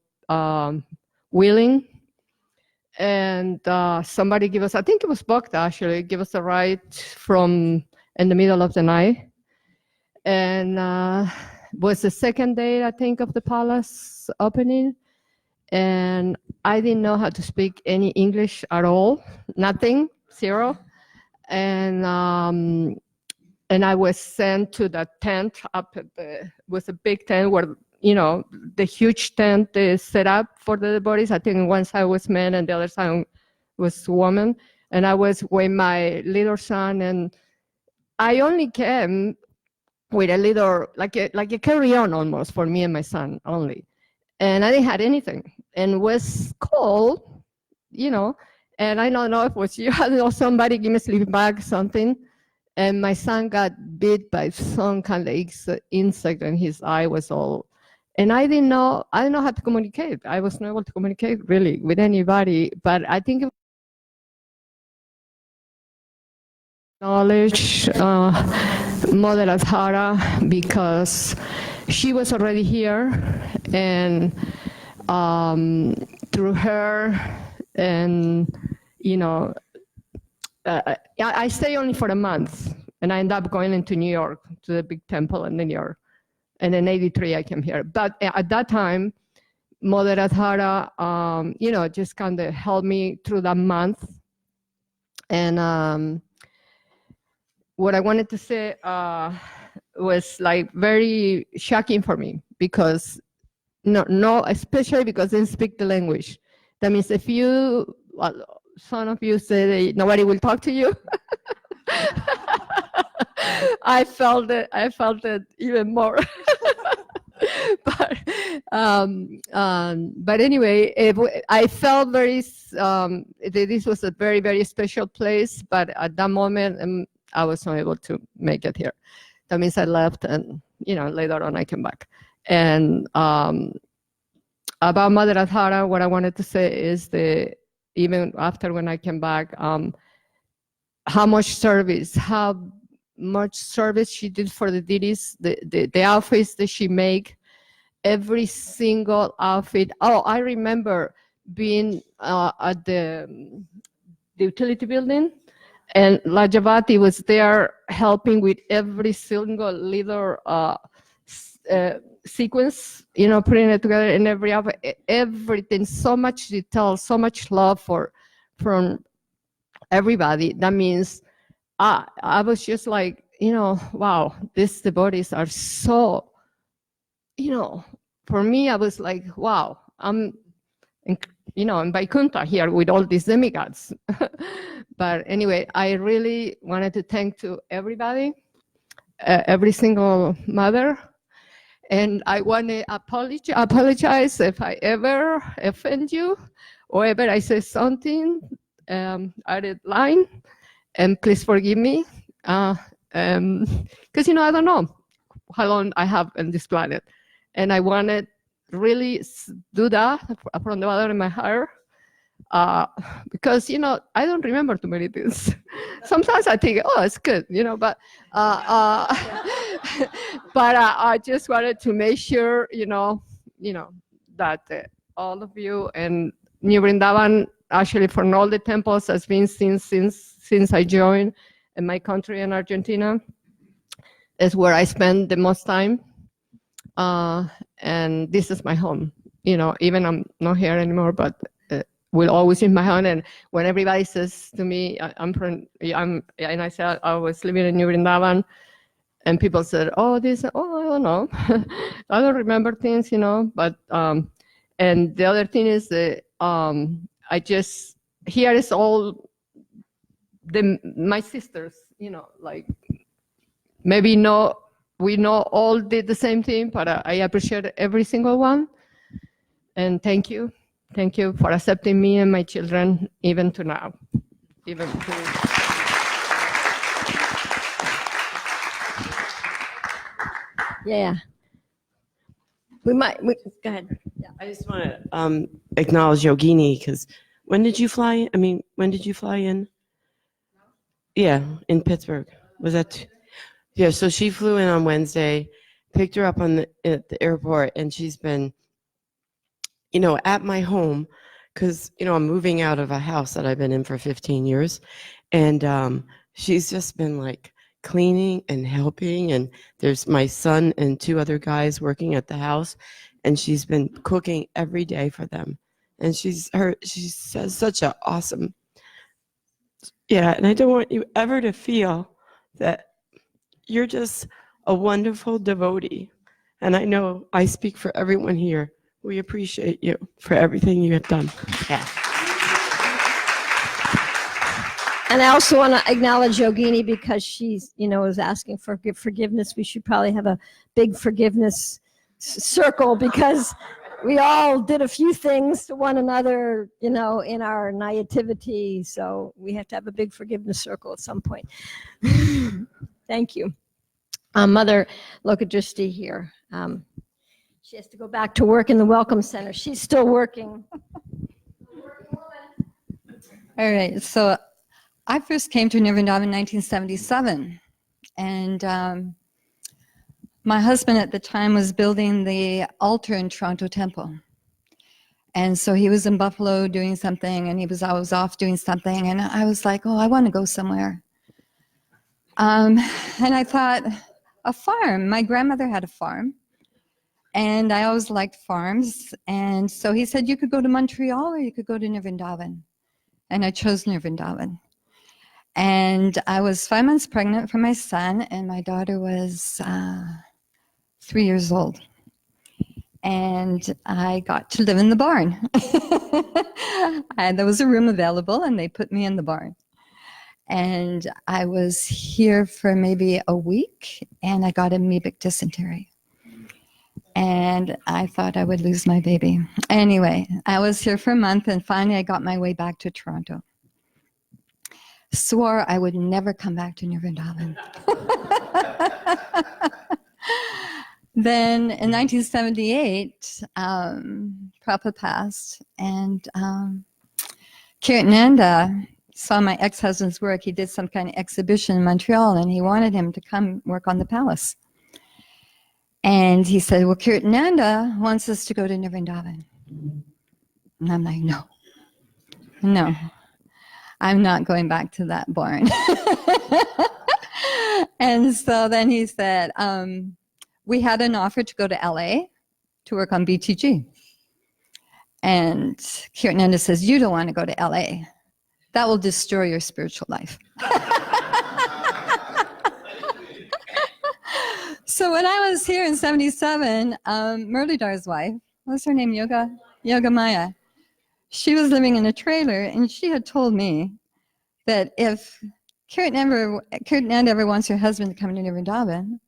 Wheeling. And somebody gave us, I think it was Bhakta actually, give us a ride from in the middle of the night. And was the second day, I think, of the palace opening. And I didn't know how to speak any English at all, nothing, zero. And I was sent to the tent up at was a big tent where, the huge tent is set up for the devotees. I think one side was men and the other side was women. And I was with my little son, and I only came with a little, like a carry-on almost for me and my son only. And I didn't have anything. And it was cold, and I don't know if it was you, I don't know, somebody give me a sleeping bag, something. And my son got bit by some kind of insect, and his eye was all. And I didn't know how to communicate. I was not able to communicate really with anybody, but I think knowledge Mother Adhara, because she was already here, and through her, and I stay only for a month, and I end up going into New York to the big temple in New York. And in '83 I came here. But at that time, Mother Adhara, just kind of helped me through that month. And what I wanted to say was like very shocking for me, because especially because I didn't speak the language. That means if some of you say that nobody will talk to you. I felt it even more. But anyway, I felt very. This was a very, very special place. But at that moment, I was not able to make it here. That means I left, and later on I came back. And about Mother Adhara, what I wanted to say is even after when I came back, how much service she did for the deities, the outfits that she made, every single outfit. Oh, I remember being at the utility building, and Lajavati was there helping with every single little sequence, putting it together in every outfit, everything, so much detail, so much love from everybody. That means I was just like, wow, these devotees are so, for me, I was like, wow, I'm, in Vaikuntha here with all these demigods. But anyway, I really wanted to thank to everybody, every single mother. And I want to apologize if I ever offend you, or ever I say something out of line. And please forgive me, because I don't know how long I have on this planet, and I want to really do that from the bottom of my heart, because I don't remember too many things. Sometimes I think, oh, it's good, but but I just wanted to make sure, that all of you and New Vrindavan, actually from all the temples, has been since I joined in my country in Argentina, is where I spend the most time. And this is my home. Even I'm not here anymore, but will always in my heart. And when everybody says to me, and I said I was living in New Vrindavan, and people said, oh, this, oh, I don't know. I don't remember things, but, and the other thing is that here is all my sisters, like maybe we all did the same thing, but I appreciate every single one. And thank you. Thank you for accepting me and my children, even to now. Yeah. Go ahead. Yeah, I just want to acknowledge Yogini, because when did you fly in? When did you fly in? Yeah, in Pittsburgh. Was that? Yeah, so she flew in on Wednesday, picked her up at the airport, and she's been, at my home, because, I'm moving out of a house that I've been in for 15 years. And she's just been like cleaning and helping. And there's my son and 2 other guys working at the house. And she's been cooking every day for them. And she says such an awesome, and I don't want you ever to feel that you're just a wonderful devotee. And I know I speak for everyone here. We appreciate you for everything you have done. Yeah. And I also want to acknowledge Yogini because she's, is asking for forgiveness. We should probably have a big forgiveness circle because we all did a few things to one another, in our naivety. So we have to have a big forgiveness circle at some point. Thank you. Mother Lokadrishti here. She has to go back to work in the Welcome Center. She's still working. All right, so I first came to New Vrindavan in 1977, and my husband at the time was building the altar in Toronto Temple. And so he was in Buffalo doing something, and I was off doing something, and I was like, oh, I want to go somewhere. And I thought, a farm. My grandmother had a farm, and I always liked farms. And so he said, you could go to Montreal or you could go to New Vrindavan. And I chose New Vrindavan. And I was 5 months pregnant for my son, and my daughter was 3 years old. And I got to live in the barn. And there was a room available, and they put me in the barn. And I was here for maybe a week, and I got amoebic dysentery. And I thought I would lose my baby. Anyway, I was here for a month, and finally I got my way back to Toronto. Swore I would never come back to New Vrindavan. Then in 1978, Prabhupada passed, and Kirtananda saw my ex-husband's work. He did some kind of exhibition in Montreal, and he wanted him to come work on the palace. And he said, well, Kirtananda wants us to go to New Vrindavan. And I'm like, no, I'm not going back to that barn. And so then he said, we had an offer to go to LA to work on BTG. And Kirtananda says, you don't want to go to LA. That will destroy your spiritual life. So when I was here in 77, Murlidar's wife, what's her name, Yoga Maya, she was living in a trailer, and she had told me that if Kirtananda ever wants her husband to come to New Vrindavan,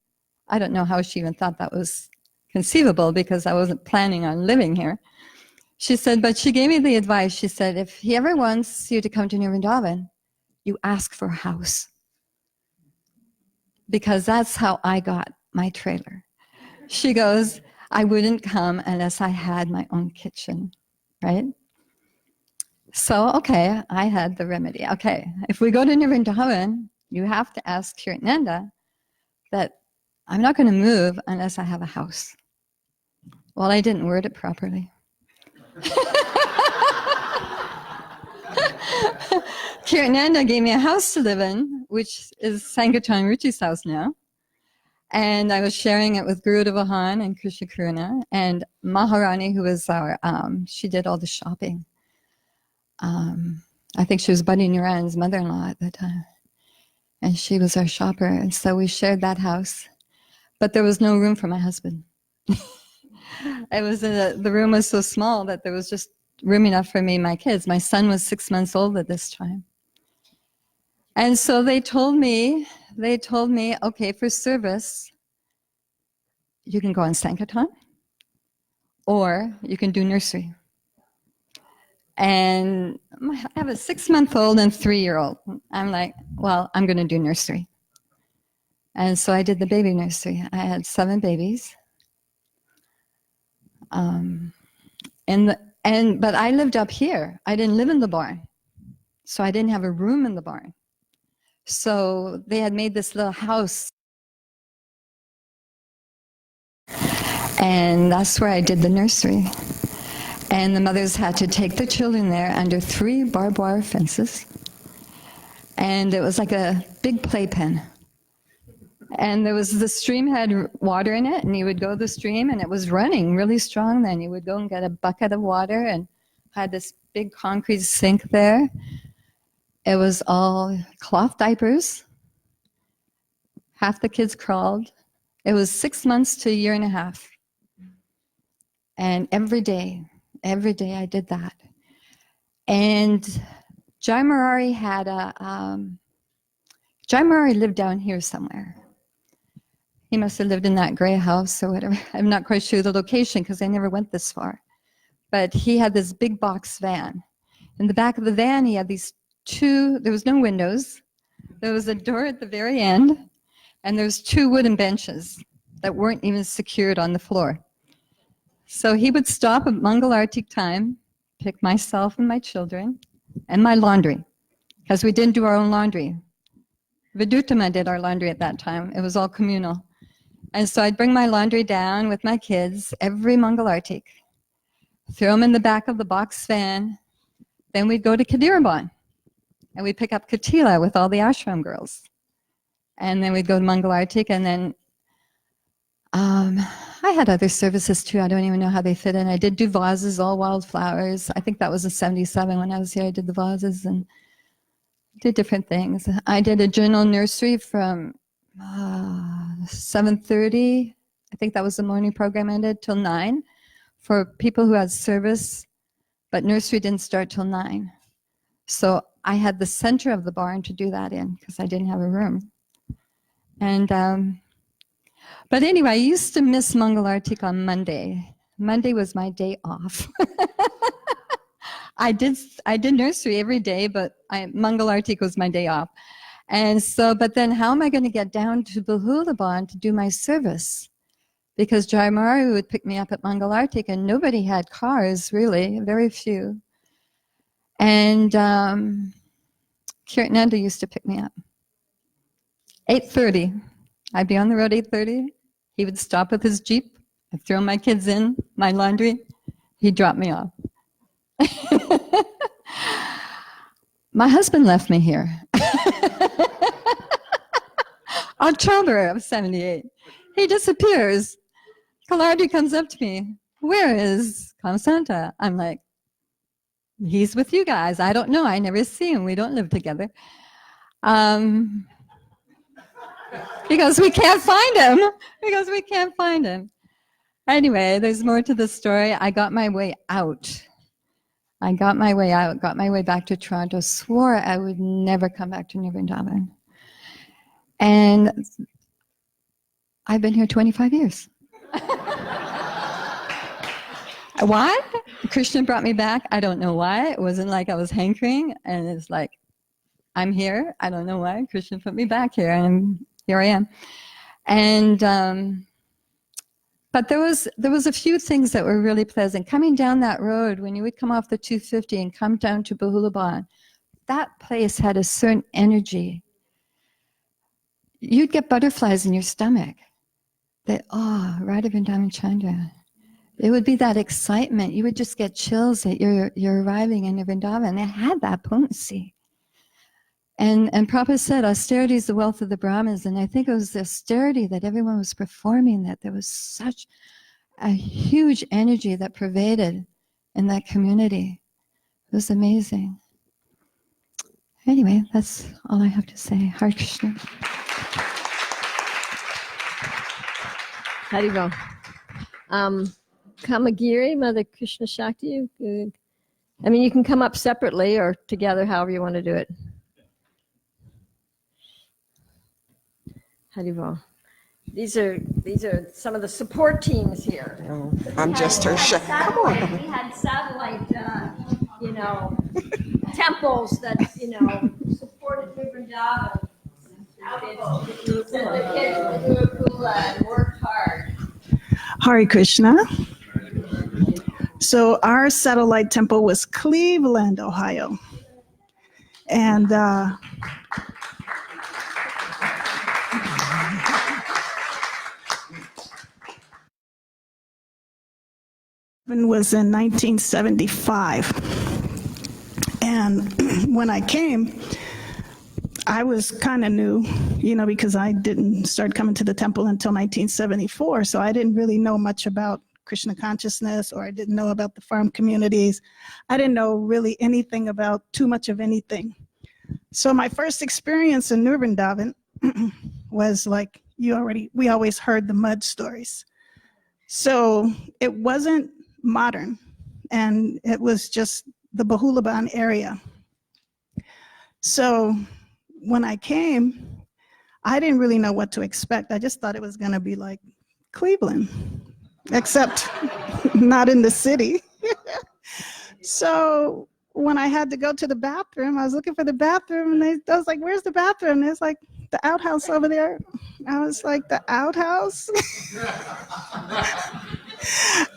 I don't know how she even thought that was conceivable because I wasn't planning on living here. She said, but she gave me the advice. She said, if he ever wants you to come to New Vrindavan, you ask for a house. Because that's how I got my trailer. She goes, I wouldn't come unless I had my own kitchen, right? So, okay, I had the remedy. Okay, if we go to New Vrindavan, you have to ask Kirtananda that I'm not going to move unless I have a house. Well, I didn't word it properly. Kirtananda gave me a house to live in, which is Sankirtan Ruchi's house now. And I was sharing it with Guru Devahan and Krishna Karuna, and Maharani, who was our, she did all the shopping. I think she was Buddy Nuran's mother-in-law at the time. And she was our shopper. And so we shared that house. But there was no room for my husband. It was the room was so small that there was just room enough for me and my kids. My son was 6 months old at this time. And so they told me, okay, for service, you can go on Sankirtan, or you can do nursery. And I have a 6-month-old and 3-year-old. I'm like, well, I'm going to do nursery. And so I did the baby nursery. I had 7 babies. But I lived up here. I didn't live in the barn. So I didn't have a room in the barn. So they had made this little house. And that's where I did the nursery. And the mothers had to take the children there under 3 barbed wire fences. And it was like a big playpen. And the stream had water in it, and you would go to the stream, and it was running really strong then. You would go and get a bucket of water, and had this big concrete sink there. It was all cloth diapers. Half the kids crawled. It was 6 months to a year and a half. And every day I did that. And Jai Murari Jai Murari lived down here somewhere. He must have lived in that gray house or whatever. I'm not quite sure the location because I never went this far. But he had this big box van. In the back of the van, he had these 2, there was no windows. There was a door at the very end, and there's 2 wooden benches that weren't even secured on the floor. So he would stop at Mangalartik time, pick myself and my children, and my laundry, because we didn't do our own laundry. Vidutama did our laundry at that time. It was all communal. And so I'd bring my laundry down with my kids every Mangalartik, throw them in the back of the box van. Then we'd go to Kadiraban, and we'd pick up Katila with all the ashram girls. And then we'd go to Mangalartik, and then I had other services too. I don't even know how they fit in. I did do vases, all wildflowers. I think that was in 77 when I was here. I did the vases and did different things. I did a journal nursery from 7:30. I think that was the morning program ended till 9 for people who had service, but nursery didn't start till 9. So I had the center of the barn to do that in because I didn't have a room. And but anyway, I used to miss Mangalartik on Monday. Monday was my day off. I did nursery every day, but Mangalartik was my day off. And so, but then how am I going to get down to Bahulaban to do my service? Because Jai Murari would pick me up at Mangalartik, and nobody had cars, really, very few. And Kirtananda used to pick me up. 8:30. I'd be on the road 8:30. He would stop with his Jeep. I'd throw my kids in, my laundry. He'd drop me off. My husband left me here. October of 78. He disappears. Kalardi comes up to me. Where is Kamsanta? I'm like, he's with you guys. I don't know. I never see him. We don't live together. Because we can't find him. Anyway, there's more to the story. I got my way out. Got my way back to Toronto, swore I would never come back to New Vrindavan. And I've been here 25 years. Why? Krishna brought me back. I don't know why. It wasn't like I was hankering, and it's like, I'm here. I don't know why. Krishna put me back here, and here I am. And but there was a few things that were really pleasant. Coming down that road, when you would come off the 250 and come down to Bahulaban, that place had a certain energy. You'd get butterflies in your stomach. Radha Vrindavan Chandra. It would be that excitement. You would just get chills that you're arriving in Vrindavan. It had that potency. And Prabhupada said, austerity is the wealth of the Brahmins. And I think it was the austerity that everyone was performing, that there was such a huge energy that pervaded in that community. It was amazing. Anyway, that's all I have to say. Hare Krishna. Haribo. Kamagiri, Mother Krishna Shakti. I mean, you can come up separately or together, however you want to do it. Haribo. These are some of the support teams here. Oh, I'm just her chef. Come on. We had satellite, temples that, supported Vrindavan. Sent their kids to Gurukula and worked hard. Hare Krishna. So our satellite temple was Cleveland, Ohio. And was in 1975. And when I came, I was kind of new, because I didn't start coming to the temple until 1974. So I didn't really know much about Krishna consciousness, or I didn't know about the farm communities. I didn't know really anything about too much of anything. So my first experience in New Vrindavan was like, we always heard the mud stories. So it wasn't modern, and it was just the Bahulaban area. So when I came, I didn't really know what to expect. I just thought it was going to be like Cleveland, except not in the city. So when I had to go to the bathroom, I was looking for the bathroom, and I was like, where's the bathroom? And it's like, the outhouse over there. I was like, the outhouse?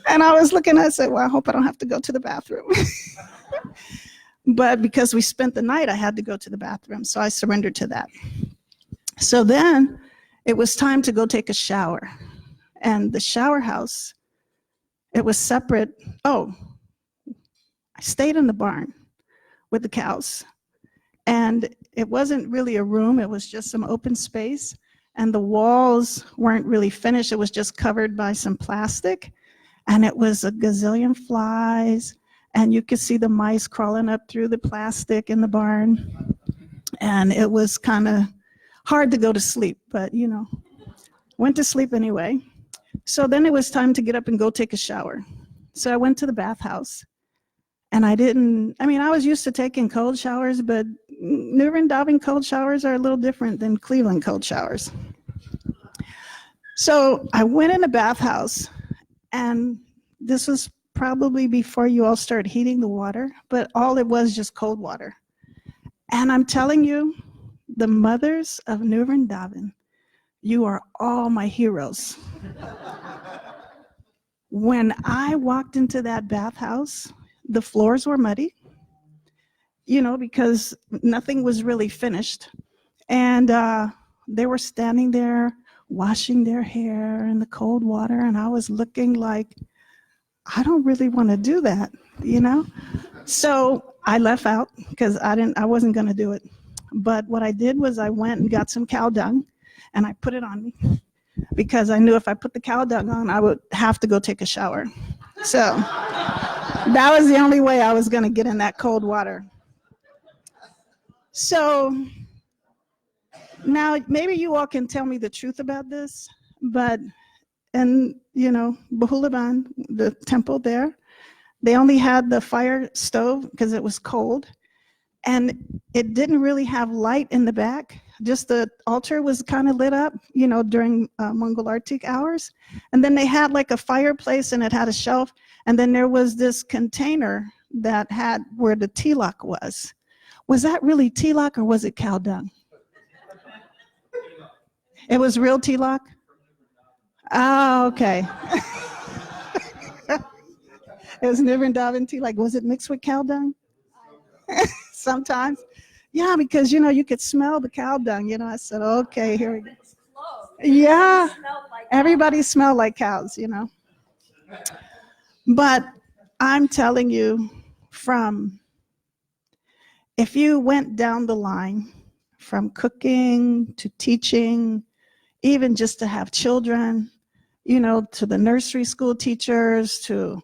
And I was looking, I said, well, I hope I don't have to go to the bathroom. But because we spent the night, I had to go to the bathroom, so I surrendered to that. So then it was time to go take a shower. And the shower house, it was separate. Oh, I stayed in the barn with the cows. And it wasn't really a room, it was just some open space. And the walls weren't really finished, it was just covered by some plastic. And it was a gazillion flies. And you could see the mice crawling up through the plastic in the barn. And it was kind of hard to go to sleep, but went to sleep anyway. So then it was time to get up and go take a shower. So I went to the bathhouse. And I was used to taking cold showers, but New Vrindavan cold showers are a little different than Cleveland cold showers. So I went in the bathhouse, and this was probably before you all started heating the water, but all it was just cold water. And I'm telling you, the mothers of New Vrindavan, you are all my heroes. When I walked into that bathhouse, the floors were muddy, because nothing was really finished. And they were standing there washing their hair in the cold water, and I was looking like, I don't really want to do that, So I left out because I wasn't going to do it. But what I did was I went and got some cow dung, and I put it on me because I knew if I put the cow dung on, I would have to go take a shower. So that was the only way I was going to get in that cold water. So now maybe you all can tell me the truth about this, but Bahulaban, the temple there, they only had the fire stove because it was cold, and it didn't really have light in the back. Just the altar was kind of lit up, during Mongol Arctic hours. And then they had like a fireplace, and it had a shelf. And then there was this container that had where the tilak was. Was that really tilak, or was it cow dung? It was real tilak? Oh, okay. It was New Vrindavan tilak. Was it mixed with cow dung? Sometimes. Yeah, because, you could smell the cow dung. I said, okay, here we go. Yeah, everybody smelled like cows, But I'm telling you, if you went down the line, from cooking to teaching, even just to have children, to the nursery school teachers, to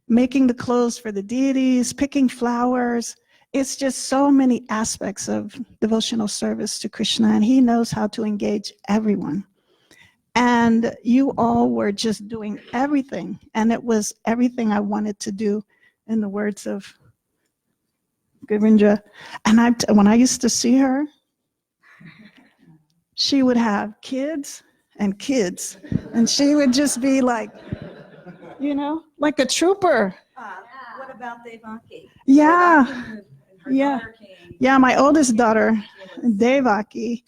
making the clothes for the deities, picking flowers. It's just so many aspects of devotional service to Krishna, and he knows how to engage everyone. And you all were just doing everything, and it was everything I wanted to do, in the words of Govinda. And when I used to see her, she would have kids and kids, and she would just be like, like a trooper. What about Devaki? Yeah. Yeah, my oldest daughter, Devaki,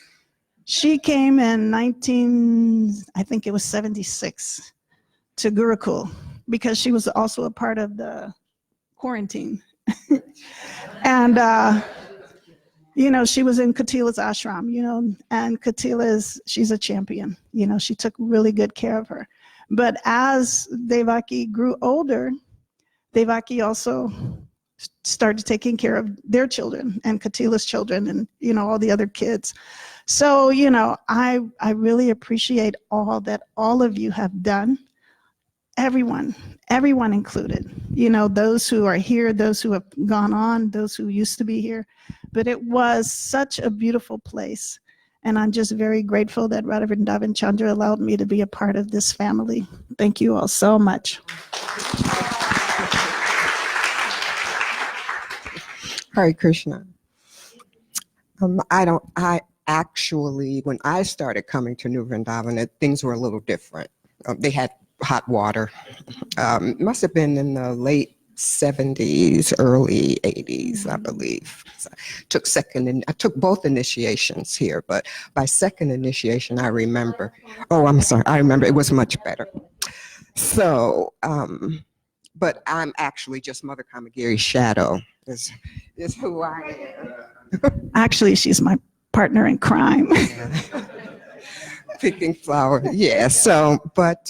she came in I think it was 76, to Gurukul, because she was also a part of the quarantine. And, she was in Katila's ashram, and she's a champion. She took really good care of her. But as Devaki grew older, Devaki also started taking care of their children and Katila's children and, all the other kids. So, I really appreciate all that all of you have done. Everyone included, those who are here, those who have gone on, those who used to be here. But it was such a beautiful place. And I'm just very grateful that Radha Vrindavan Chandra allowed me to be a part of this family. Thank you all so much. Hare Krishna. I actually, when I started coming to New Vrindavan, things were a little different. They had hot water. Must have been in the late 70s, early 80s, I believe. So I took both initiations here, but by second initiation, I remember it was much better. So, but I'm actually just Mother Kamagiri's shadow is who I am. Actually, she's my partner in crime. Picking flowers, yeah. So, but,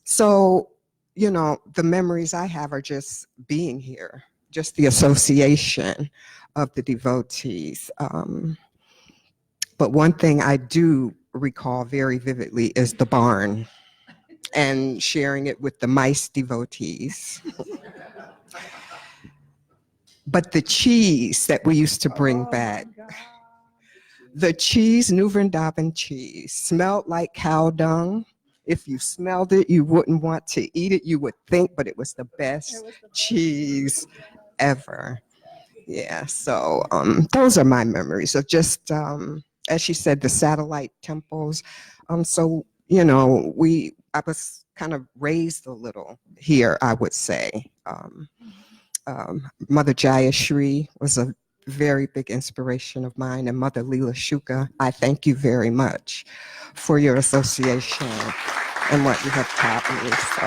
the memories I have are just being here, just the association of the devotees. But one thing I do recall very vividly is the barn and sharing it with the mice devotees. But the cheese that we used to bring back, the cheese, New Vrindavan cheese, smelled like cow dung. If you smelled it, you wouldn't want to eat it. You would think, but it was the best cheese ever. Yeah, so those are my memories of just, as she said, the satellite temples. So, I was kind of raised a little here, I would say. Mother Jaya Shri was a very big inspiration of mine, and Mother Leela Shuka. I thank you very much for your association and what you have taught me. So,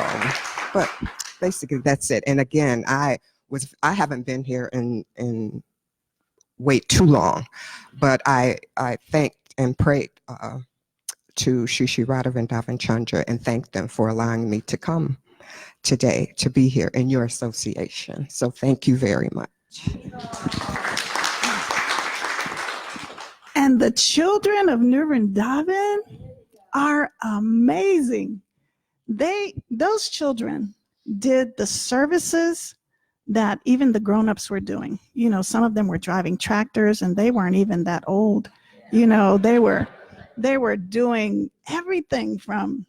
but basically that's it. And again, I haven't been here in wait too long, but I thanked and prayed to Shri Shri Radha Vrindavan Chandra and thanked them for allowing me to come today to be here in your association. So thank you very much. And the children of New Vrindavan are amazing. Those children did the services that even the grown-ups were doing. Some of them were driving tractors and they weren't even that old. They were doing everything from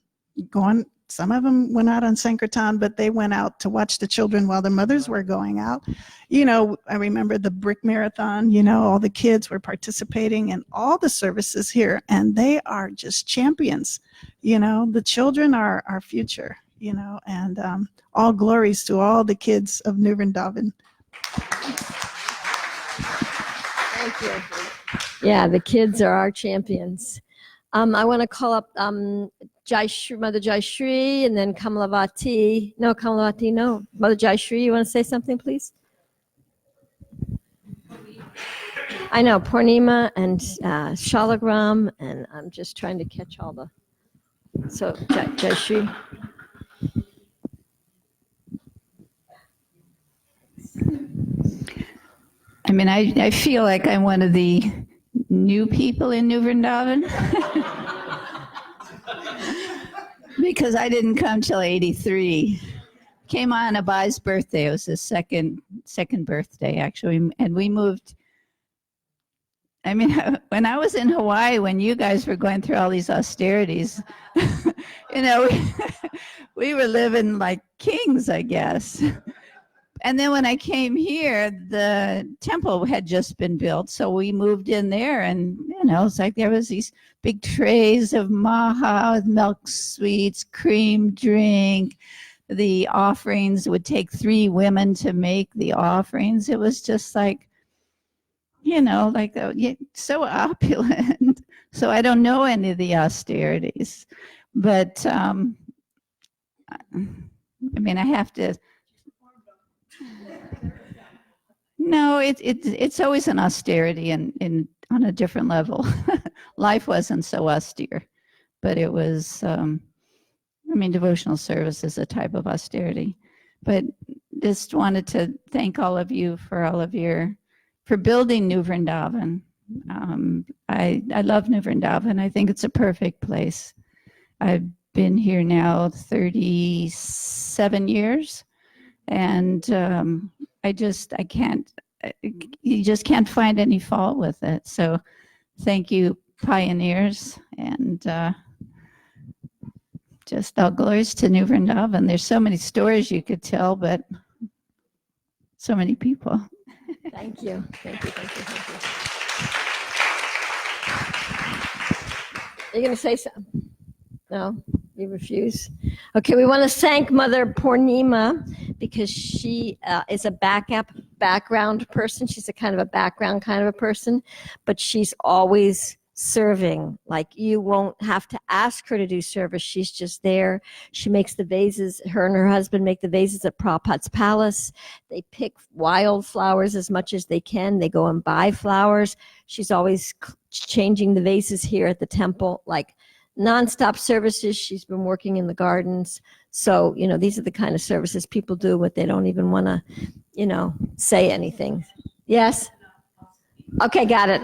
some of them went out on Sankirtan, but they went out to watch the children while the mothers were going out. I remember the brick marathon, all the kids were participating in all the services here, and they are just champions. The children are our future, and all glories to all the kids of New Vrindavan. Thank you. Yeah, the kids are our champions. I want to call up Mother Jai Shri, and then Kamalavati. No. Mother Jai Shri, you want to say something, please? I know, Purnima and Shalagram, and I'm just trying to catch all the... So, Jai Shri. I feel like I'm one of the new people in New Vrindavan. Because I didn't come till 83. came on Abai's birthday. It was his second birthday, actually. And we moved. I mean, when I was in Hawaii, when you guys were going through all these austerities, you know, we were living like kings, I guess. And then when I came here, the temple had just been built. So we moved in there, and, you know, it's like there was these big trays of maha, milk sweets, cream drink. The offerings would take 3 women to make the offerings. It was just like, you know, like so opulent. So I don't know any of the austerities, but I mean, I have to. No, it's always an austerity in on a different level. Life wasn't so austere, but it was. I mean, devotional service is a type of austerity, but just wanted to thank all of you for building New Vrindavan. I love New Vrindavan. I think it's a perfect place. I've been here now 37 years, and you just can't find any fault with it. So thank you, pioneers, and just all glories to New Vrindavan. There's so many stories you could tell, but so many people. Thank you. Thank you. You're going to say something? No? You refuse? Okay, we want to thank Mother Purnima because she is a background person. She's a kind of a person, but she's always serving. Like, you won't have to ask her to do service. She's just there. She makes the vases. Her and her husband make the vases at Prabhupada's palace. They pick wild flowers as much as they can. They go and buy flowers. She's always changing the vases here at the temple, like nonstop services. She's been working in the gardens. So, you know, these are the kind of services people do when they don't even want to, you know, say anything. Yes? Okay, got it.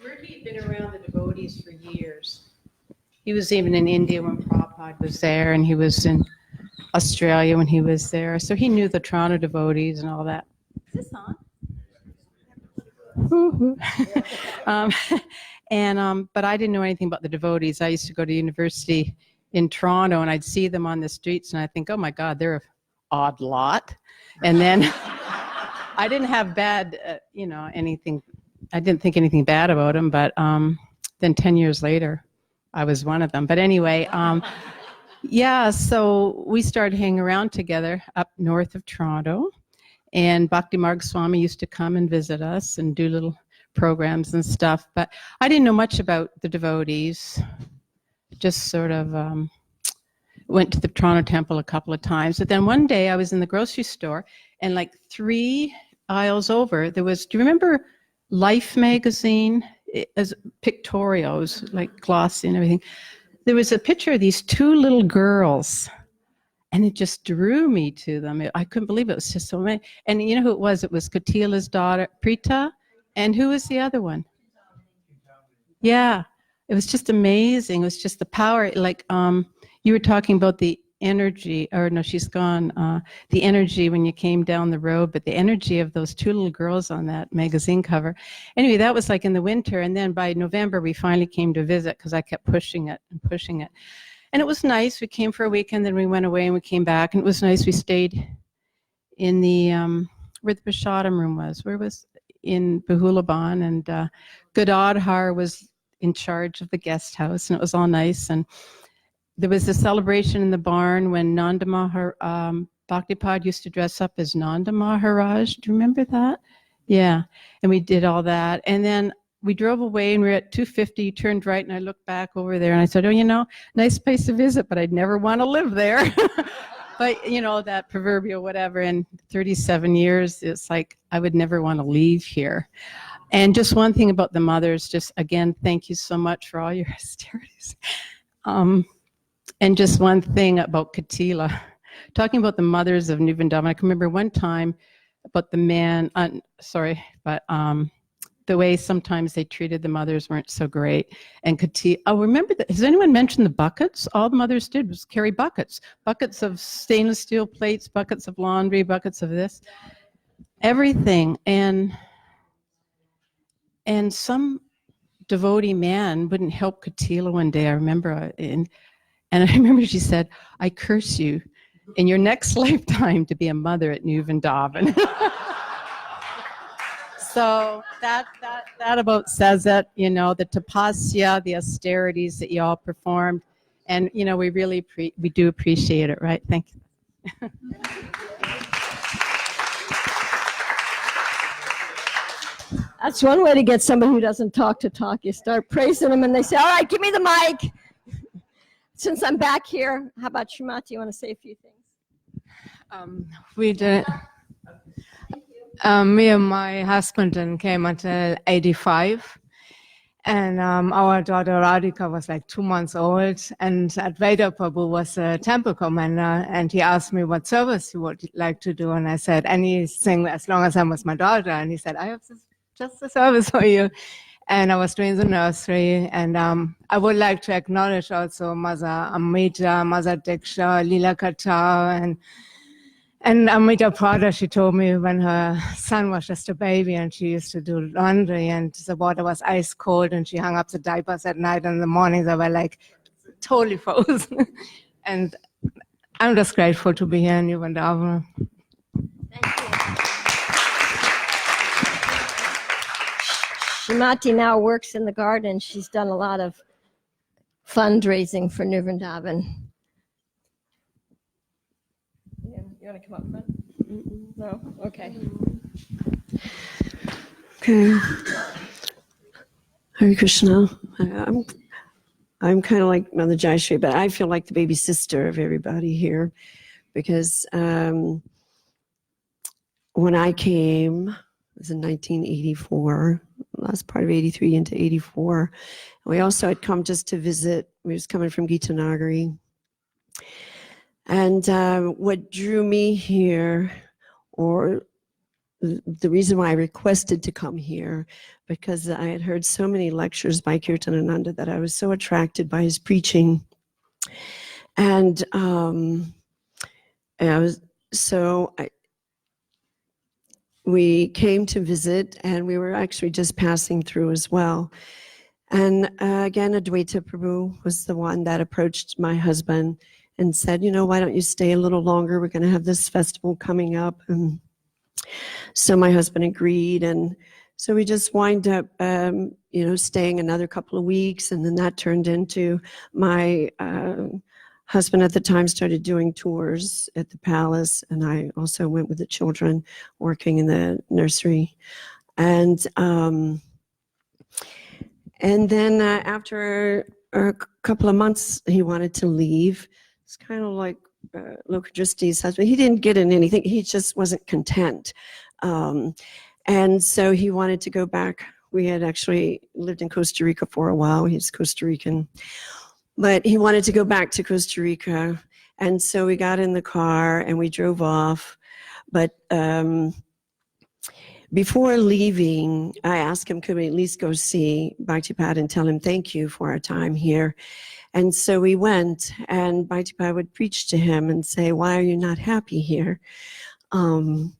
Murky had been around the devotees for years. He was even in India when Prabhupada was there, and he was in Australia when he was there. So he knew the Toronto devotees and all that. Is this on? But I didn't know anything about the devotees. I used to go to university in Toronto, and I'd see them on the streets, and I think, oh my God, they're an odd lot. And then I didn't have bad, anything. I didn't think anything bad about them, but then 10 years later, I was one of them. But anyway, so we started hanging around together up north of Toronto, and Bhakti Marg Swami used to come and visit us and do little programs and stuff. But I didn't know much about the devotees, just sort of went to the Toronto temple a couple of times. But then one day I was in the grocery store, and like 3 aisles over, there was, do you remember Life magazine? As pictorials, like glossy and everything. There was a picture of these 2 little girls, and it just drew me to them. I couldn't believe it. It was just so many. And you know who it was? It was Katila's daughter, Prita. And who was the other one? Yeah, it was just amazing. It was just the power. Like you were talking about the energy, or no, she's gone. The energy when you came down the road, but the energy of those 2 little girls on that magazine cover. Anyway, that was like in the winter, and then by November we finally came to visit because I kept pushing it, and it was nice. We came for a weekend, then we went away, and we came back, and it was nice. We stayed in the where the Prasadam room was. Where was in Bahulaban, and Godadhar was in charge of the guest house, and it was all nice. And there was a celebration in the barn when Nanda Bhaktipad used to dress up as Nanda Maharaj. Do you remember that? Yeah. And we did all that. And then we drove away, and we were at 250, turned right, and I looked back over there, and I said, oh, nice place to visit, but I'd never want to live there. But, that proverbial whatever. In 37 years, it's like I would never want to leave here. And just one thing about the mothers, just again, thank you so much for all your austerities. And just one thing about Katila, talking about the mothers of New Vrindavan. I can remember one time about the the way sometimes they treated the mothers weren't so great. And remember that? Has anyone mentioned the buckets? All the mothers did was carry buckets of stainless steel plates, buckets of laundry, buckets of this, everything. And some devotee man wouldn't help Katila one day. I remember, and I remember she said, "I curse you in your next lifetime to be a mother at New Vrindavan." So that about says it, the tapasya, the austerities that you all performed, and we really we do appreciate it, right? Thank you. That's one way to get somebody who doesn't talk to talk. You start praising them and they say, all right, give me the mic. Since I'm back here, how about Srimati? You want to say a few things? We did. Me and my husband didn't came until 85. And our daughter Radhika was like 2 months old. And Advaita Prabhu was a temple commander. And he asked me what service he would like to do. And I said, anything as long as I'm with my daughter. And he said, I have just a service for you. And I was doing the nursery. And I would like to acknowledge also Mother Amrita, Mother Diksha, Leela Kata, and Amrita Prada. She told me when her son was just a baby and she used to do laundry and the water was ice cold and she hung up the diapers at night and in the morning they were like totally frozen. And I'm just grateful to be here in New Vrindavan. Srimati now works in the garden. She's done a lot of fundraising for New Vrindavan. You want to come up front? No? Okay. Okay. Hare Krishna. I'm kind of like Mother Jayashree, but I feel like the baby sister of everybody here because when I came, it was in 1984, last part of 83 into 84. We also had come just to visit. We was coming from Gita Nagari. And what drew me here, or the reason why I requested to come here, because I had heard so many lectures by Kirtanananda that I was so attracted by his preaching. And we came to visit, and we were actually just passing through as well. And again, Advaita Prabhu was the one that approached my husband and said, why don't you stay a little longer? We're going to have this festival coming up. And so my husband agreed. And so we just wind up, staying another couple of weeks. And then that turned into my husband at the time started doing tours at the palace. And I also went with the children working in the nursery. And then after a couple of months, he wanted to leave. It's kind of like Lokadristi's husband. He didn't get in anything. He just wasn't content. And so he wanted to go back. We had actually lived in Costa Rica for a while. He's Costa Rican. But he wanted to go back to Costa Rica. And so we got in the car and we drove off. But before leaving, I asked him, could we at least go see Bhaktipada and tell him thank you for our time here? And so we went, and Bhaktipada would preach to him and say, why are you not happy here? And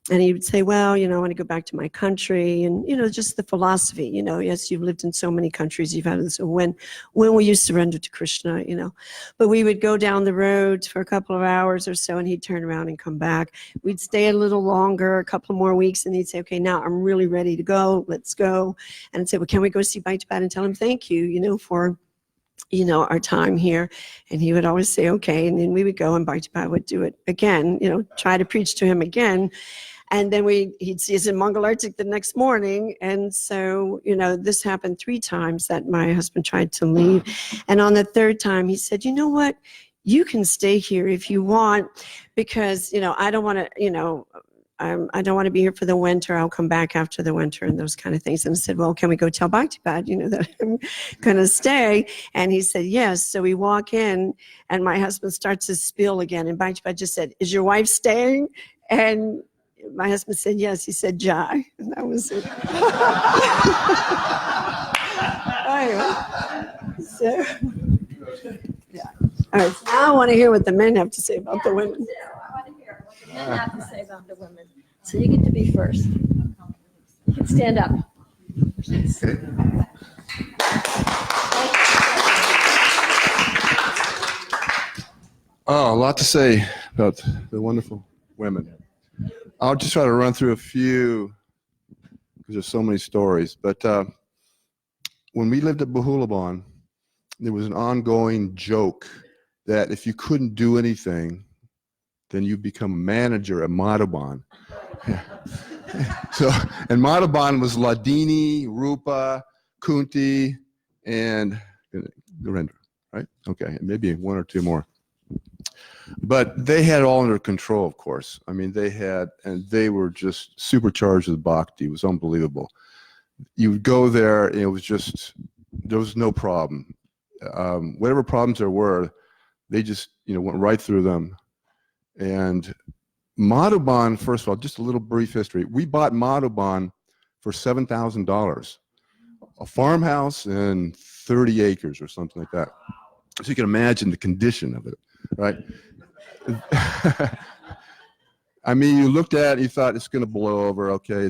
he would say, well, I want to go back to my country. And, just the philosophy, yes, you've lived in so many countries, you've had this. So when will you surrender to Krishna, But we would go down the road for a couple of hours or so, and he'd turn around and come back. We'd stay a little longer, a couple more weeks, and he'd say, okay, now I'm really ready to go. Let's go. And I'd say, well, can we go see Bhaktipada and tell him thank you, for our time here? And he would always say, okay. And then we would go and Bhaktipada would do it again, try to preach to him again. And then he'd see us in Mangalartik the next morning. And so, this happened 3 times that my husband tried to leave. And on the 3rd time, he said, you know what? You can stay here if you want, because, I don't want to, I don't want to be here for the winter. I'll come back after the winter and those kind of things. And I said, well, can we go tell Bhaktipada, that I'm going to stay? And he said, yes. So we walk in and my husband starts to spill again. And Bhaktipada just said, is your wife staying? And my husband said yes. He said Jai, and that was it. Anyway, so yeah. All right. So now I want to hear what the men have to say about the women. I want to hear what the men have to say about the women. So you get to be first. You can stand up. Oh, a lot to say about the wonderful women. I'll just try to run through a few because there's so many stories. But when we lived at Bahulaban, there was an ongoing joke that if you couldn't do anything, then you become a manager at Madhaban. So, and Madhaban was Ladini, Rupa, Kunti, and Narendra, right? Okay, maybe one or two more. But they had it all under control, of course. I mean, and they were just supercharged with bhakti. It was unbelievable. You would go there, and it was just, there was no problem. Whatever problems there were, they just, went right through them. And Madhaban, first of all, just a little brief history. We bought Madhaban for $7,000, a farmhouse and 30 acres or something like that. So you can imagine the condition of it, right? I mean, you looked at it, you thought it's going to blow over. Okay,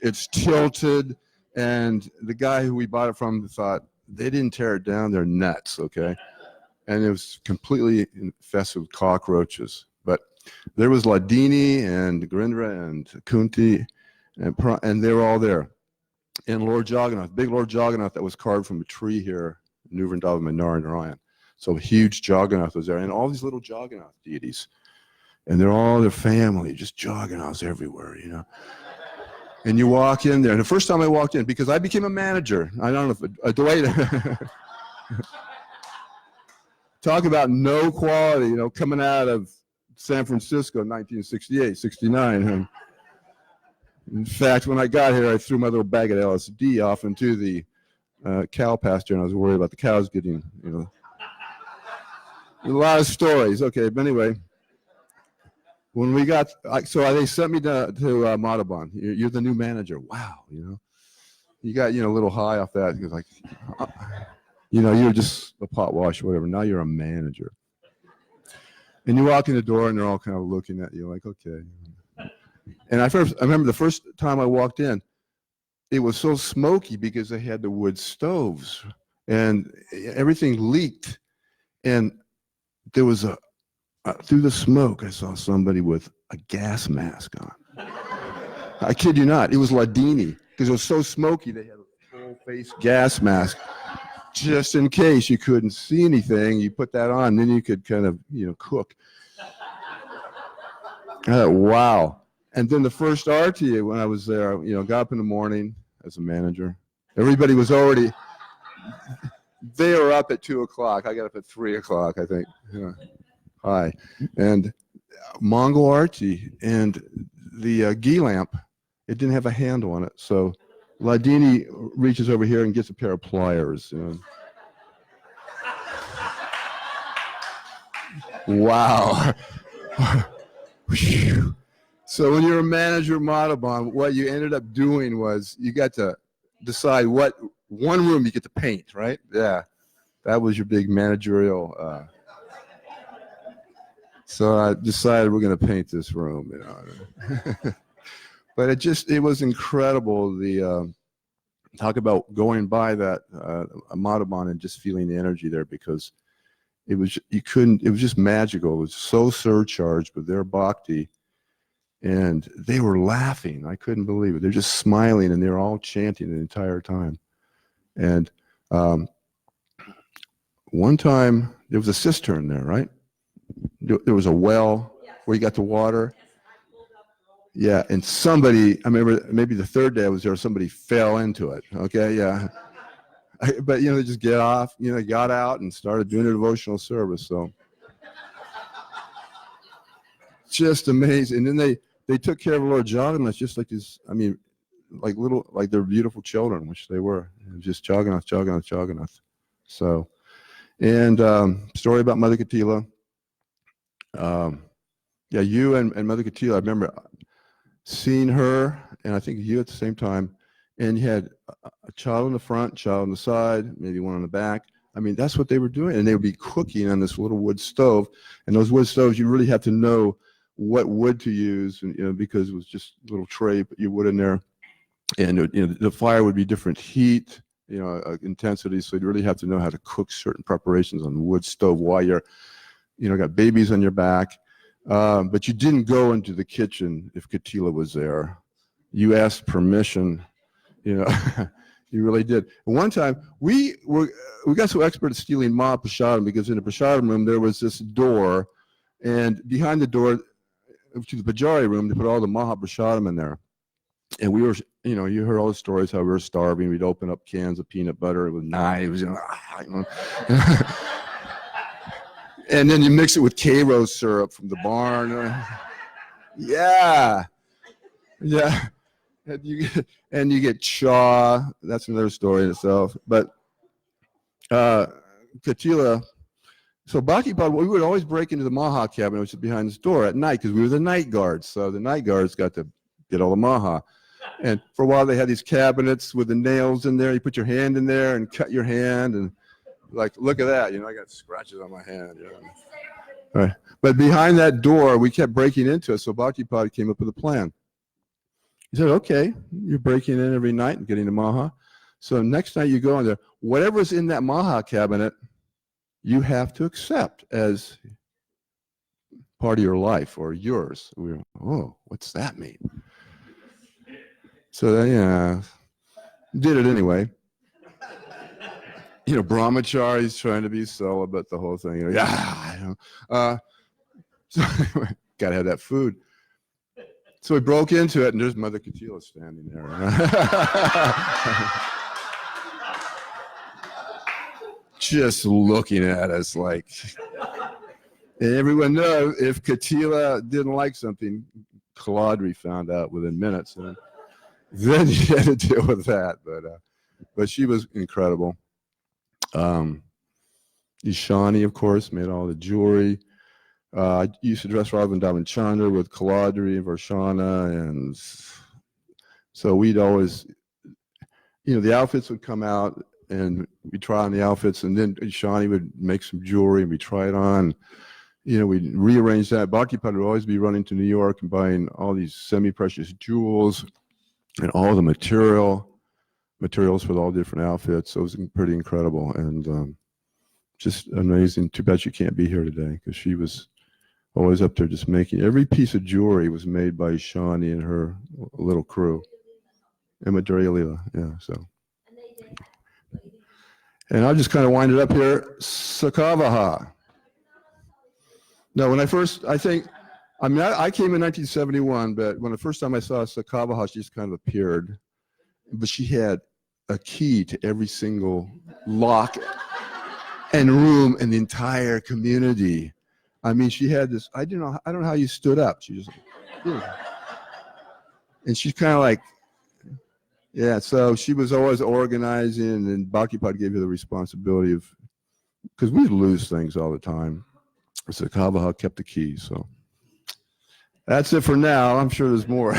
it's tilted, and the guy who we bought it from thought they didn't tear it down; they're nuts. Okay, and it was completely infested with cockroaches. But there was Ladini and Grindra and Kunti, and they were all there. And Lord Jagannath, big Lord Jagannath that was carved from a tree here, New Vrindavan and Narayan. So huge Jagannath was there, and all these little Jagannath deities. And they're all their family, just Jagannaths everywhere, And you walk in there, and the first time I walked in, because I became a manager, I don't know if a Dwight, talk about no quality, coming out of San Francisco in 1968, 69. And in fact, when I got here, I threw my little bag of LSD off into the cow pasture, and I was worried about the cows getting, a lot of stories. Okay, but anyway, when we got, so they sent me to Madhaban. You're the new manager. Wow, you got a little high off that. Because like, you're just a pot wash or whatever. Now you're a manager. And you walk in the door, and they're all kind of looking at you like, okay. And I remember the first time I walked in, it was so smoky because they had the wood stoves, and everything leaked, and there was through the smoke, I saw somebody with a gas mask on. I kid you not. It was Ladini, because it was so smoky, they had a full-face gas mask. Just in case you couldn't see anything, you put that on, then you could kind of, cook. Wow. And then the first RTA, when I was there, got up in the morning as a manager. Everybody was already, they were up at 2 o'clock. I got up at 3 o'clock, I think. Hi. And Mongol Archie and the ghee lamp, it didn't have a handle on it. So Ladini reaches over here and gets a pair of pliers. Wow. So when you're a manager of Madhaban, what you ended up doing was you got to decide what one room you get to paint, right? Yeah. That was your big managerial. So I decided we're going to paint this room, But it was incredible. Talk about going by that Madhaban and just feeling the energy there, because it was just magical. It was so surcharged with their bhakti, and they were laughing. I couldn't believe it. They're just smiling, and they're all chanting the entire time. And one time there was a cistern there, right? There was a well where you got the water. Yeah, and somebody, I remember maybe the third day I was there, somebody fell into it. Okay, yeah. But, they just get off, got out and started doing a devotional service. So just amazing. And then they took care of Lord Jagannath just like these, like they're beautiful children, which they were. Just Jagannath, Jagannath, Jagannath. So, and story about Mother Katila. Yeah, you and Mother Katila, I remember seeing her, and I think you at the same time, and you had a child in the front, child on the side, maybe one on the back. I mean, that's what they were doing, and they would be cooking on this little wood stove. And those wood stoves, you really have to know what wood to use, and, you know, because it was just a little tray, put your wood in there, and you know, the fire would be different heat, you know, intensity. So you really have to know how to cook certain preparations on the wood stove while you're, you know, got babies on your back. But you didn't go into the kitchen if Katila was there. You asked permission, you know. You really did. And one time we got so expert at stealing Maha Prasadam because in the Prasadam room there was this door, and behind the door to the Pujari room they put all the Maha Prasadam in there. And we were, you know, you heard all the stories how we were starving. We'd open up cans of peanut butter with knives, you know. And then you mix it with Karo syrup from the barn. Yeah. Yeah. And you get chaw. That's another story in itself. But Katila, so Bhakti-Pad, we would always break into the Maha cabinet, which is behind this door at night, because we were the night guards. So the night guards got to get all the Maha. And for a while they had these cabinets with the nails in there. You put your hand in there and cut your hand, and like, look at that, you know, I got scratches on my hand. You know? All right. But behind that door, we kept breaking into it. So Bhakti-Pad came up with a plan. He said, okay, you're breaking in every night and getting the Maha. So next night you go in there, whatever's in that Maha cabinet, you have to accept as part of your life or yours. We were, oh, what's that mean? So then, yeah, did it anyway. You know, brahmachari's trying to be celibate, the whole thing. You know, yeah, you know. So anyway, gotta have that food. So we broke into it, and there's Mother Katila standing there. Just looking at us like, and everyone knows if Katila didn't like something, Kaladri found out within minutes, and then you had to deal with that. But she was incredible. Ishani, of course, made all the jewelry. I used to dress Radha Vrindavan Chandra with Kaladri and Varshana, and so we'd always, you know, the outfits would come out, and we'd try on the outfits, and then Ishani would make some jewelry, and we'd try it on. You know, we'd rearrange that. Bhakti-Pad would always be running to New York and buying all these semi-precious jewels and all the materials for all different outfits. So it was pretty incredible, and just amazing. Too bad she can't be here today, because she was always up there just making, every piece of jewelry was made by Shani and her little crew. And Madhurya Leela, yeah, so. And I'll just kind of wind it up here. Sakavaha. No, when I first, I came in 1971, but when the first time I saw Sakavaha, she just kind of appeared. But she had a key to every single lock and room in the entire community. I mean, she had this, I don't know how you stood up. She just, and she's kind of like, yeah, so she was always organizing, and Bhakti-Pad gave her the responsibility of, because we lose things all the time. So Kavaha kept the keys, so. That's it for now. I'm sure there's more.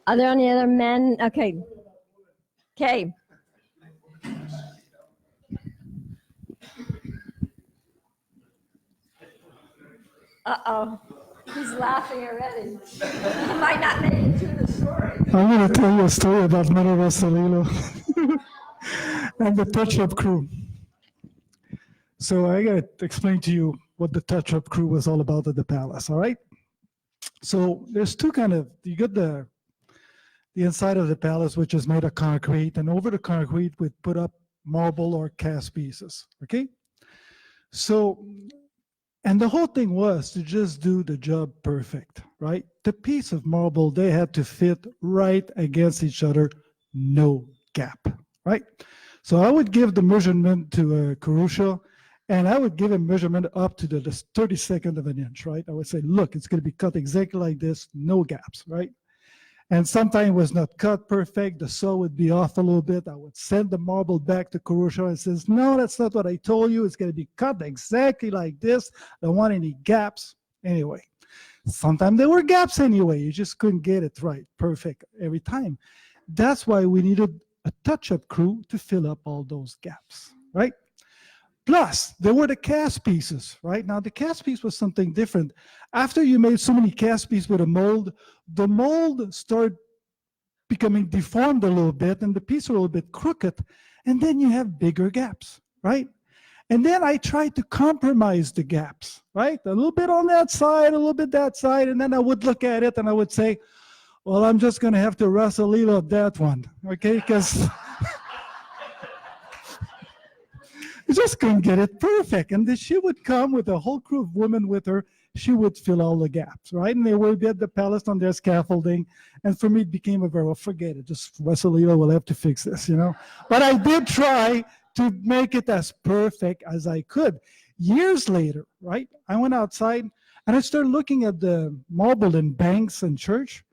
Are there any other men? Okay. Okay. Uh-oh. He's laughing already. He might not make it through the story. I'm going to tell you a story about Mother Vasalilo and the touch-up crew. So I got to explain to you what the touch-up crew was all about at the palace, all right? So there's two kind of, you got the inside of the palace, which is made of concrete, and over the concrete we put up marble or cast pieces, okay? So, and the whole thing was to just do the job perfect, right? The piece of marble, they had to fit right against each other, no gap, right? So I would give the measurement to Kurusha, and I would give a measurement up to the 32nd of an inch, right? I would say, look, it's going to be cut exactly like this, no gaps, right? And sometimes it was not cut perfect. The saw would be off a little bit. I would send the marble back to Kurusha and says, no, that's not what I told you. It's going to be cut exactly like this. I don't want any gaps. Anyway, sometimes there were gaps anyway. You just couldn't get it right, perfect every time. That's why we needed a touch-up crew to fill up all those gaps, right? Plus, there were the cast pieces, right? Now, the cast piece was something different. After you made so many cast pieces with a mold, the mold started becoming deformed a little bit, and the piece are a little bit crooked, and then you have bigger gaps, right? And then I tried to compromise the gaps, right? A little bit on that side, a little bit that side, and then I would look at it and I would say, well, I'm just going to have to Rasa Leela that one, okay? Because I just couldn't get it perfect. And then she would come with a whole crew of women with her. She would fill all the gaps, right? And they would be at the palace on their scaffolding. And for me, it became a very, well, forget it. Just Rasa Leela will have to fix this, you know? But I did try to make it as perfect as I could. Years later, right, I went outside and I started looking at the marble in banks and church.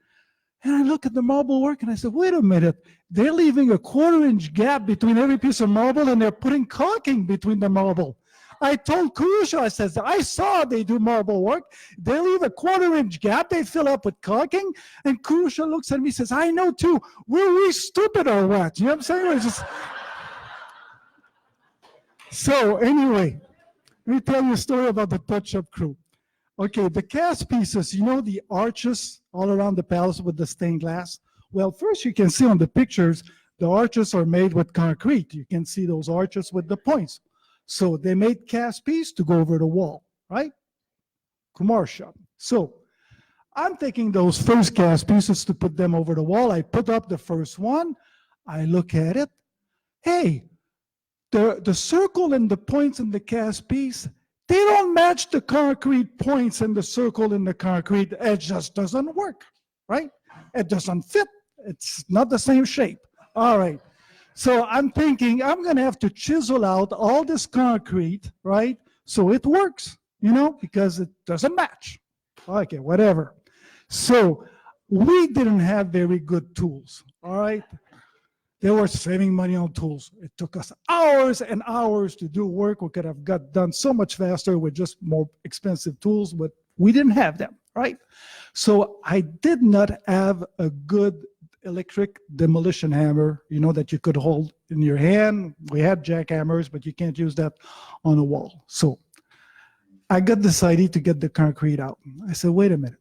And I look at the marble work and I said, wait a minute, they're leaving a 1/4-inch gap between every piece of marble and they're putting caulking between the marble. I told Kurusha, I said, I saw they do marble work. They leave a 1/4-inch gap, they fill up with caulking. And Kurusha looks at me and says, I know too, were we stupid or what? You know what I'm saying? It's just... So anyway, let me tell you a story about the touch-up crew. Okay, the cast pieces, you know the arches all around the palace with the stained glass? Well, first you can see on the pictures, the arches are made with concrete. You can see those arches with the points. So they made cast piece to go over the wall, right? Kumar shop. So I'm taking those first cast pieces to put them over the wall. I put up the first one. I look at it. Hey, the circle and the points in the cast piece, they don't match the concrete points and the circle in the concrete. It just doesn't work, right? It doesn't fit. It's not the same shape. All right. So I'm thinking I'm going to have to chisel out all this concrete, right? So it works, you know, because it doesn't match. Okay, whatever. So we didn't have very good tools, all right? They were saving money on tools. It took us hours and hours to do work. We could have got done so much faster with just more expensive tools, but we didn't have them, right? So I did not have a good electric demolition hammer, you know, that you could hold in your hand. We had jackhammers, but you can't use that on a wall. So I got decided to get the concrete out. I said, wait a minute.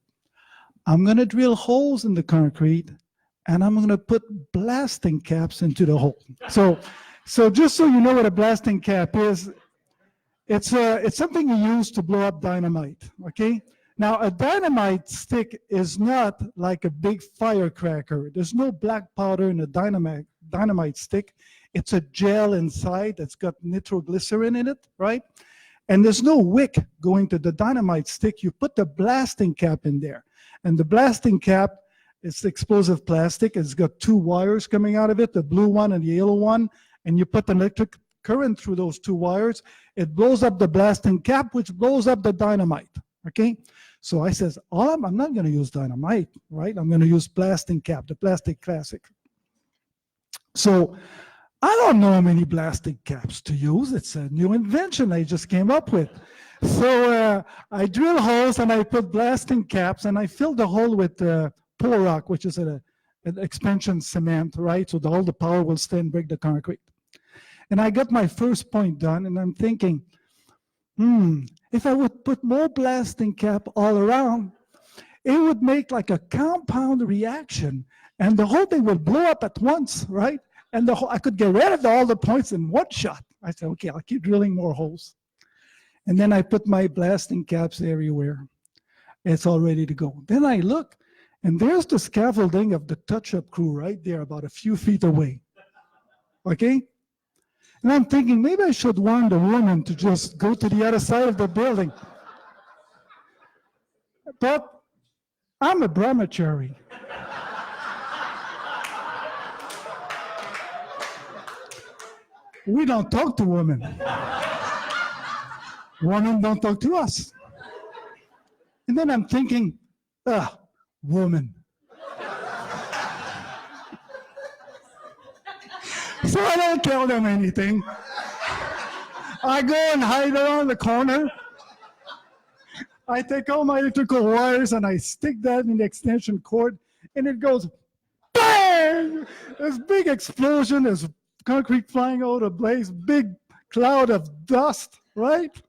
I'm going to drill holes in the concrete and I'm going to put blasting caps into the hole. So just so you know what a blasting cap is, it's something you use to blow up dynamite, okay? Now, a dynamite stick is not like a big firecracker. There's no black powder in a dynamite stick. It's a gel inside that's got nitroglycerin in it, right? And there's no wick going to the dynamite stick. You put the blasting cap in there. And the blasting cap, it's explosive plastic. It's got 2 wires coming out of it, the blue one and the yellow one. And you put an electric current through those 2 wires. It blows up the blasting cap, which blows up the dynamite, okay? So I says, I'm not going to use dynamite, right? I'm going to use blasting cap, the plastic classic. So I don't know how many blasting caps to use. It's a new invention I just came up with. So I drill holes and I put blasting caps and I fill the hole with pour rock, which is an expansion cement, right? So all the power will stay and break the concrete. And I got my first point done and I'm thinking, if I would put more blasting cap all around, it would make like a compound reaction and the whole thing would blow up at once, right? And I could get rid of all the points in one shot. I said, okay, I'll keep drilling more holes. And then I put my blasting caps everywhere. It's all ready to go. Then I look, and there's the scaffolding of the touch-up crew right there, about a few feet away. Okay? And I'm thinking, maybe I should warn the woman to just go to the other side of the building. But I'm a brahmachari. We don't talk to women. Women don't talk to us. And then I'm thinking, woman. So I don't tell them anything. I go and hide around the corner. I take all my electrical wires and I stick that in the extension cord, and it goes bang! This big explosion, there's concrete flying out of place, big cloud of dust, right?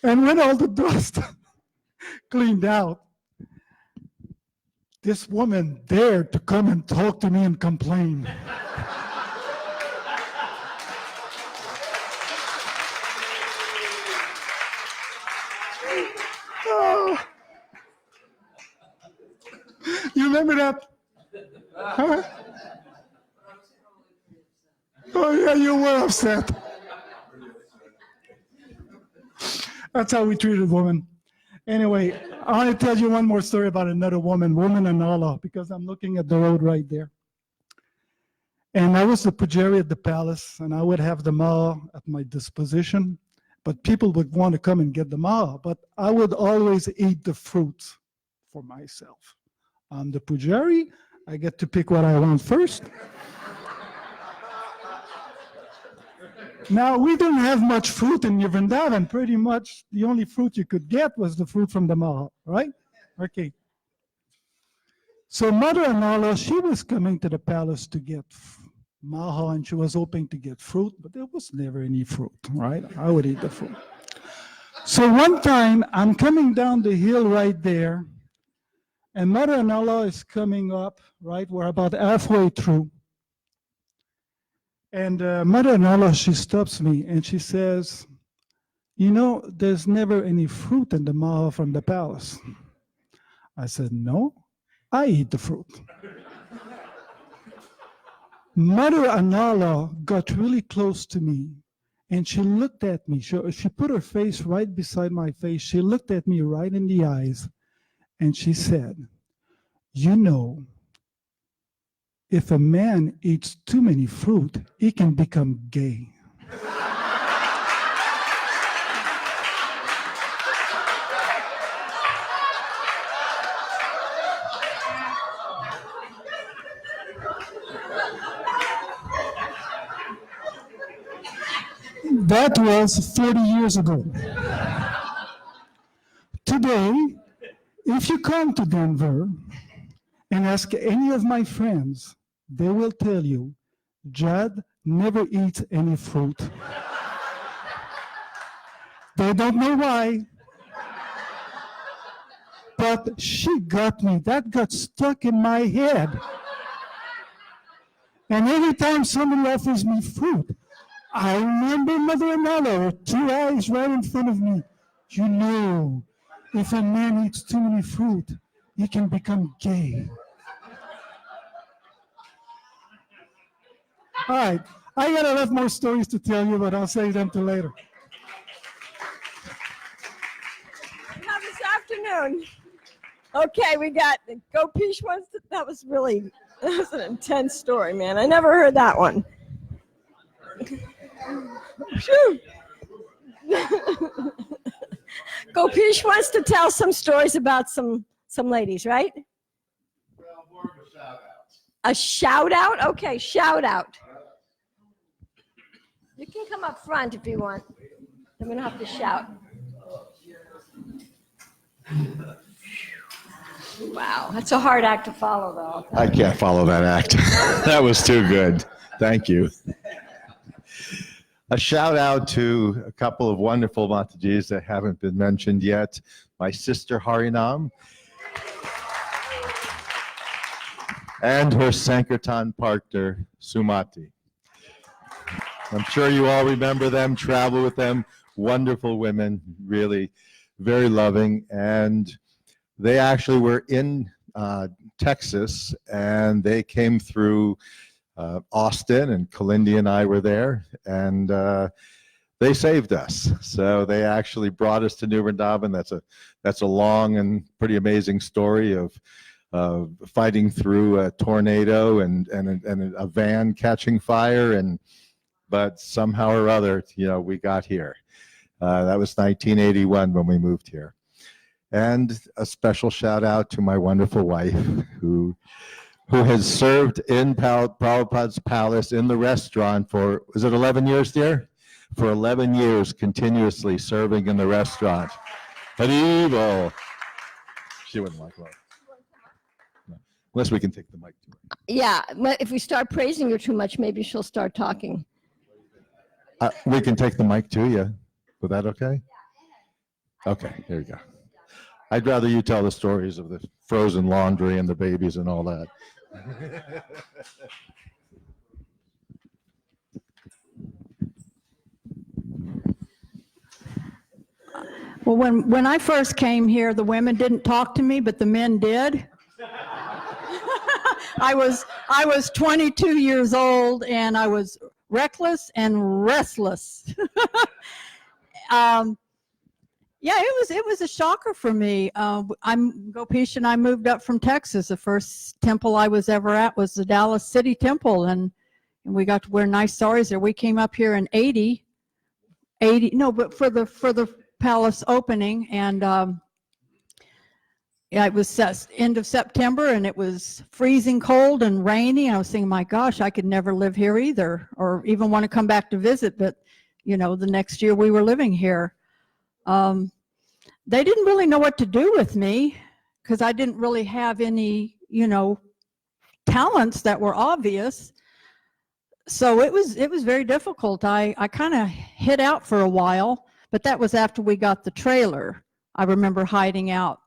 And when all the dust cleaned out, this woman dared to come and talk to me and complain. Oh. You remember that? Huh? Oh, yeah, you were upset. That's how we treated women. Anyway, I want to tell you one more story about another woman Anala, because I'm looking at the road right there. And I was the pujari at the palace, and I would have the maha at my disposition, but people would want to come and get the maha, but I would always eat the fruits for myself. I'm the pujari, I get to pick what I want first. Now, we didn't have much fruit in Vrindavan. Pretty much the only fruit you could get was the fruit from the maha, right? Okay. So Mother Anala, she was coming to the palace to get maha, and she was hoping to get fruit, but there was never any fruit, right? I would eat the fruit. So one time, I'm coming down the hill right there, and Mother Anala is coming up, right? We're about halfway through. And Mother Anala, she stops me and she says, you know, there's never any fruit in the maha from the palace. I said, no, I eat the fruit. Mother Anala got really close to me and she looked at me. She put her face right beside my face. She looked at me right in the eyes and she said, you know, if a man eats too many fruit, he can become gay. That was 30 years ago. Today, if you come to Denver and ask any of my friends, they will tell you, Jad never eats any fruit. They don't know why, but she got me. That got stuck in my head. And every time somebody offers me fruit, I remember Mother Anala with two eyes right in front of me. You know, if a man eats too many fruit, he can become gay. All right, I got a lot more stories to tell you, but I'll save them till later. Now this afternoon, okay, we got Gopish ones. That was an intense story, man. I never heard that one. Gopish wants to tell some stories about some ladies, right? Well, more of a shout out. A shout out? Okay, shout out. You can come up front if you want. I'm going to have to shout. Wow, that's a hard act to follow, though. I can't follow that act. That was too good. Thank you. A shout out to a couple of wonderful Matajis that haven't been mentioned yet. My sister Harinam and her Sankirtan partner Sumati. I'm sure you all remember them, travel with them, wonderful women, really very loving. And they actually were in Texas, and they came through Austin, and Kalindi and I were there, and they saved us. So they actually brought us to New Vrindavan. That's a long and pretty amazing story of fighting through a tornado and a van catching fire, but somehow or other, we got here. That was 1981 when we moved here. And a special shout out to my wonderful wife, who who has served in Prabhupada's palace in the restaurant for, was it 11 years, dear? For 11 years, continuously serving in the restaurant. Haribo. She wouldn't like that. No. Unless we can take the mic to her. Yeah, well, if we start praising her too much, maybe she'll start talking. We can take the mic to you. Was that okay? Okay, here you go. I'd rather you tell the stories of the frozen laundry and the babies and all that. Well, when I first came here, the women didn't talk to me, but the men did. I was 22 years old, and I was reckless and restless. Yeah, it was a shocker for me. I'm Gopish, and I moved up from Texas. The first temple I was ever at was the Dallas City Temple, and we got to wear nice saris there. We came up here in 80, but for the palace opening, and yeah, it was end of September, and it was freezing cold and rainy. And I was thinking, my gosh, I could never live here either, or even want to come back to visit. But the next year we were living here. They didn't really know what to do with me because I didn't really have any, talents that were obvious. So it was very difficult. I kind of hid out for a while, but that was after we got the trailer. I remember hiding out,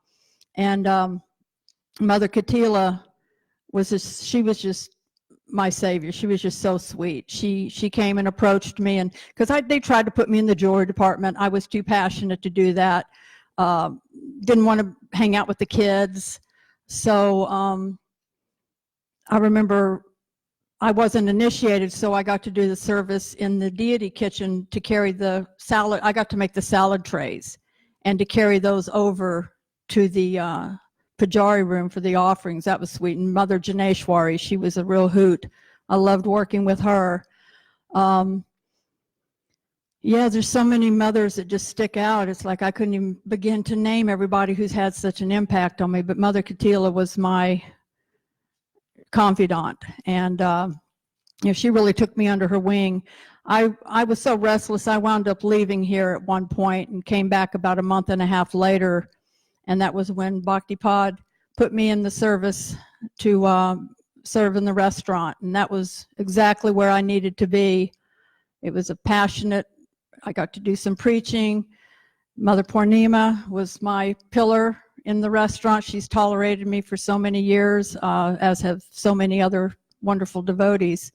and Mother Katila was just my savior. She was just so sweet. She came and approached me, and because they tried to put me in the jewelry department, I was too passionate to do that. Didn't want to hang out with the kids, so I remember I wasn't initiated, so I got to do the service in the deity kitchen to carry the salad. I got to make the salad trays and to carry those over to the Pujari room for the offerings. That was sweet. And Mother Janeshwari, she was a real hoot. I loved working with her. Yeah, there's so many mothers that just stick out. It's like I couldn't even begin to name everybody who's had such an impact on me, but Mother Katila was my confidant, and she really took me under her wing. I was so restless, I wound up leaving here at one point and came back about a month and a half later, and that was when Bhaktipad put me in the service to serve in the restaurant, and that was exactly where I needed to be. It was a passionate, I got to do some preaching. Mother Purnima was my pillar in the restaurant. She's tolerated me for so many years, as have so many other wonderful devotees.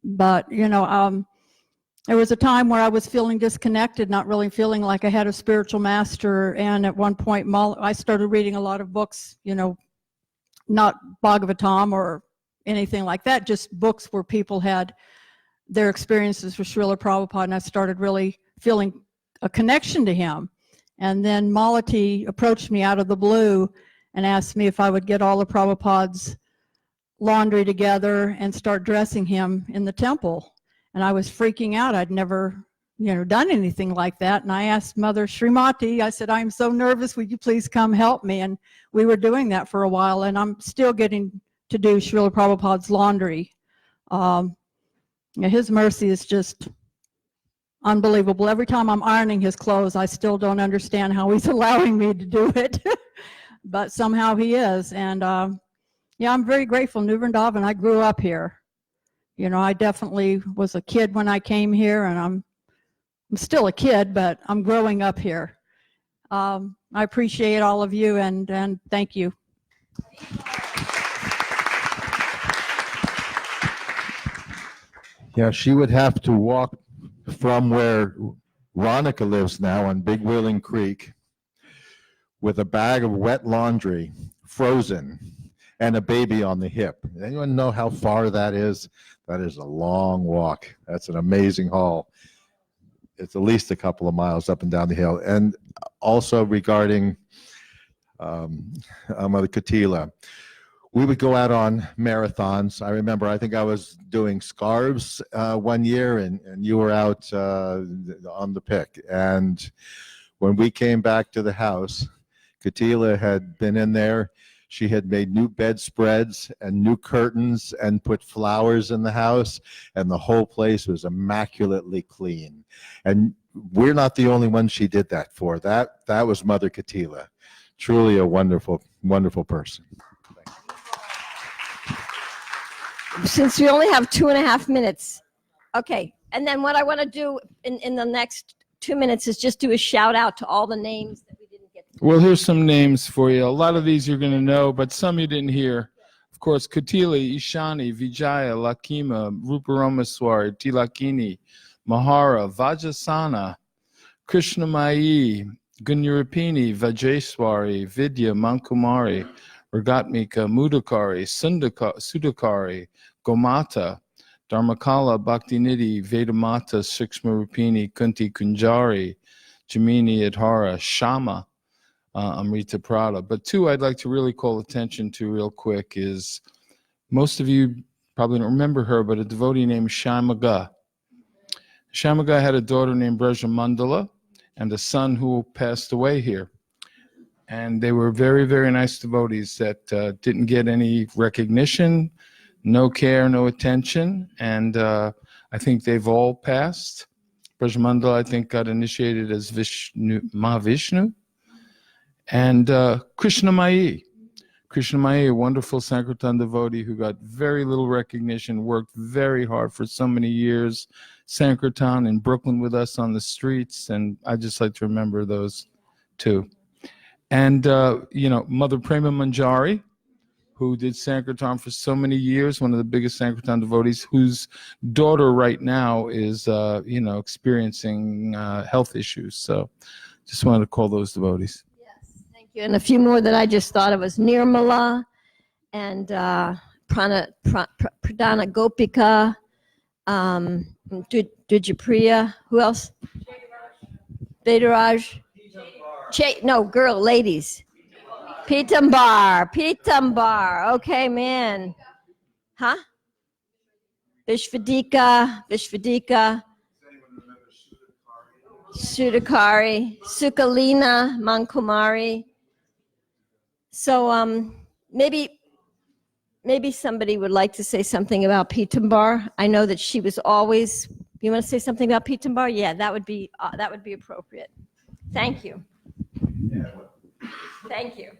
But, there was a time where I was feeling disconnected, not really feeling like I had a spiritual master. And at one point, I started reading a lot of books, not Bhagavatam or anything like that, just books where people had their experiences with Srila Prabhupada. And I started really feeling a connection to him. And then Malati approached me out of the blue and asked me if I would get all of Prabhupada's laundry together and start dressing him in the temple. And I was freaking out. I'd never, done anything like that. And I asked Mother Srimati, I said, I'm so nervous, would you please come help me? And we were doing that for a while, and I'm still getting to do Srila Prabhupada's laundry. His mercy is just unbelievable. Every time I'm ironing his clothes, I still don't understand how he's allowing me to do it, but somehow he is. And yeah, I'm very grateful. New Vrindavan, I grew up here. I definitely was a kid when I came here, and I'm still a kid, but I'm growing up here. I appreciate all of you, and thank you. Yeah, she would have to walk from where Ronica lives now on Big Wheeling Creek with a bag of wet laundry, frozen, and a baby on the hip. Anyone know how far that is? That is a long walk. That's an amazing haul. It's at least a couple of miles up and down the hill. And also regarding Mother Katila, we would go out on marathons. I remember, I think I was doing scarves one year, and you were out on the pick. And when we came back to the house, Katila had been in there. She had made new bedspreads and new curtains and put flowers in the house, and the whole place was immaculately clean. And we're not the only ones she did that for. That was Mother Katila. Truly a wonderful, wonderful person. Since we only have 2.5 minutes. Okay, and then what I want to do in the next 2 minutes is just do a shout out to all the names that we didn't get to. Well, here's some names for you. A lot of these you're going to know, but some you didn't hear. Of course, Katili, Ishani, Vijaya, Lakima, Ruparomaswari, Tilakini, Mahara, Vajasana, Krishnamayi, Gunyarapini, Vajeswari, Vidya, Mankumari, Ragatmika, Mudakari, Sudakari, Gomata, Dharmakala, Bhaktinidhi, Vedamata, Sikshmarupini, Kunti Kunjari, Jamini Adhara, Shama, Amrita Prada. But two I'd like to really call attention to real quick is, most of you probably don't remember her, but a devotee named Shamaga. Shamaga had a daughter named Brajamandala and a son who passed away here. And they were very, very nice devotees that didn't get any recognition, no care, no attention. And I think they've all passed. Brajamandala, I think, got initiated as Mahavishnu. And Krishnamayi. Krishnamayi, a wonderful Sankirtan devotee who got very little recognition, worked very hard for so many years. Sankirtan in Brooklyn with us on the streets. And I just like to remember those two. And, Mother Prema Manjari, who did Sankirtan for so many years, one of the biggest Sankirtan devotees, whose daughter right now is, experiencing health issues. So just wanted to call those devotees. Yes, thank you. And a few more that I just thought of was Nirmala and Pradana Gopika, Dujapriya. Who else? Vedaraj. Ladies. Pitambar. Okay, man. Huh? Vishvadika. Sudakari. Sukalina Mankumari. So maybe somebody would like to say something about Pitambar. I know that she was always. You want to say something about Pitambar? Yeah, that would be appropriate. Thank you. Thank you.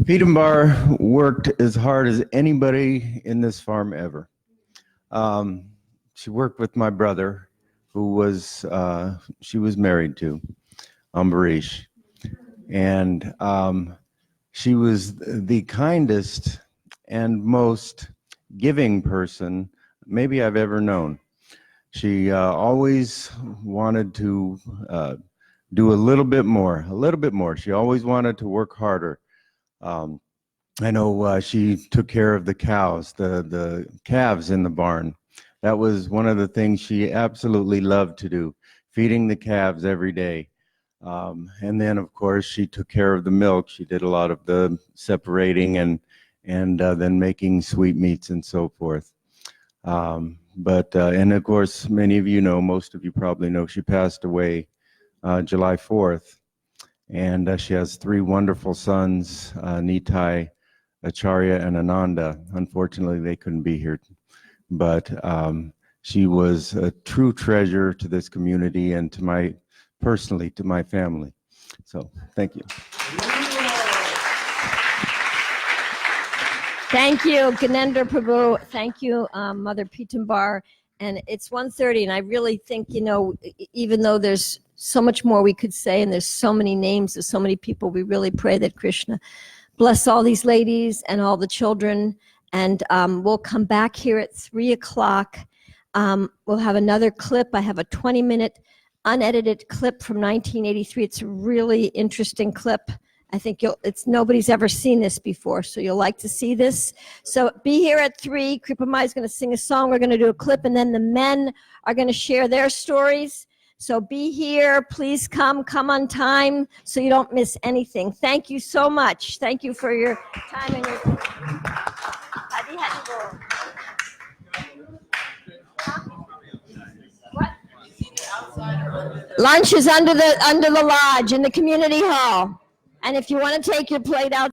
Pitambar worked as hard as anybody in this farm ever. She worked with my brother, who she was married to, Ambarish. And she was the kindest and most giving person maybe I've ever known. She always wanted to do a little bit more. She always wanted to work harder. I know she took care of the cows, the calves in the barn. That was one of the things she absolutely loved to do, feeding the calves every day. And then, of course, she took care of the milk. She did a lot of the separating and then making sweetmeats and so forth. And of course, many of you know, most of you probably know, she passed away July 4th. And she has 3 wonderful sons, Nitai, Acharya, and Ananda. Unfortunately, they couldn't be here. But she was a true treasure to this community and to my family. So thank you. Thank you, Ganendra Prabhu. Thank you, Mother Pitambar. And it's 1:30, and I really think, even though there's so much more we could say, and there's so many names of so many people, we really pray that Krishna bless all these ladies and all the children. And we'll come back here at 3 o'clock. We'll have another clip. I have a 20-minute unedited clip from 1983. It's a really interesting clip. I think nobody's ever seen this before, so you'll like to see this. So be here at 3. Kripamai is going to sing a song. We're going to do a clip, and then the men are going to share their stories. So be here. Please come on time so you don't miss anything. Thank you so much. Thank you for your time and your... Hadi bol. What? Lunch is under the lodge in the community hall. And if you want to take your plate out,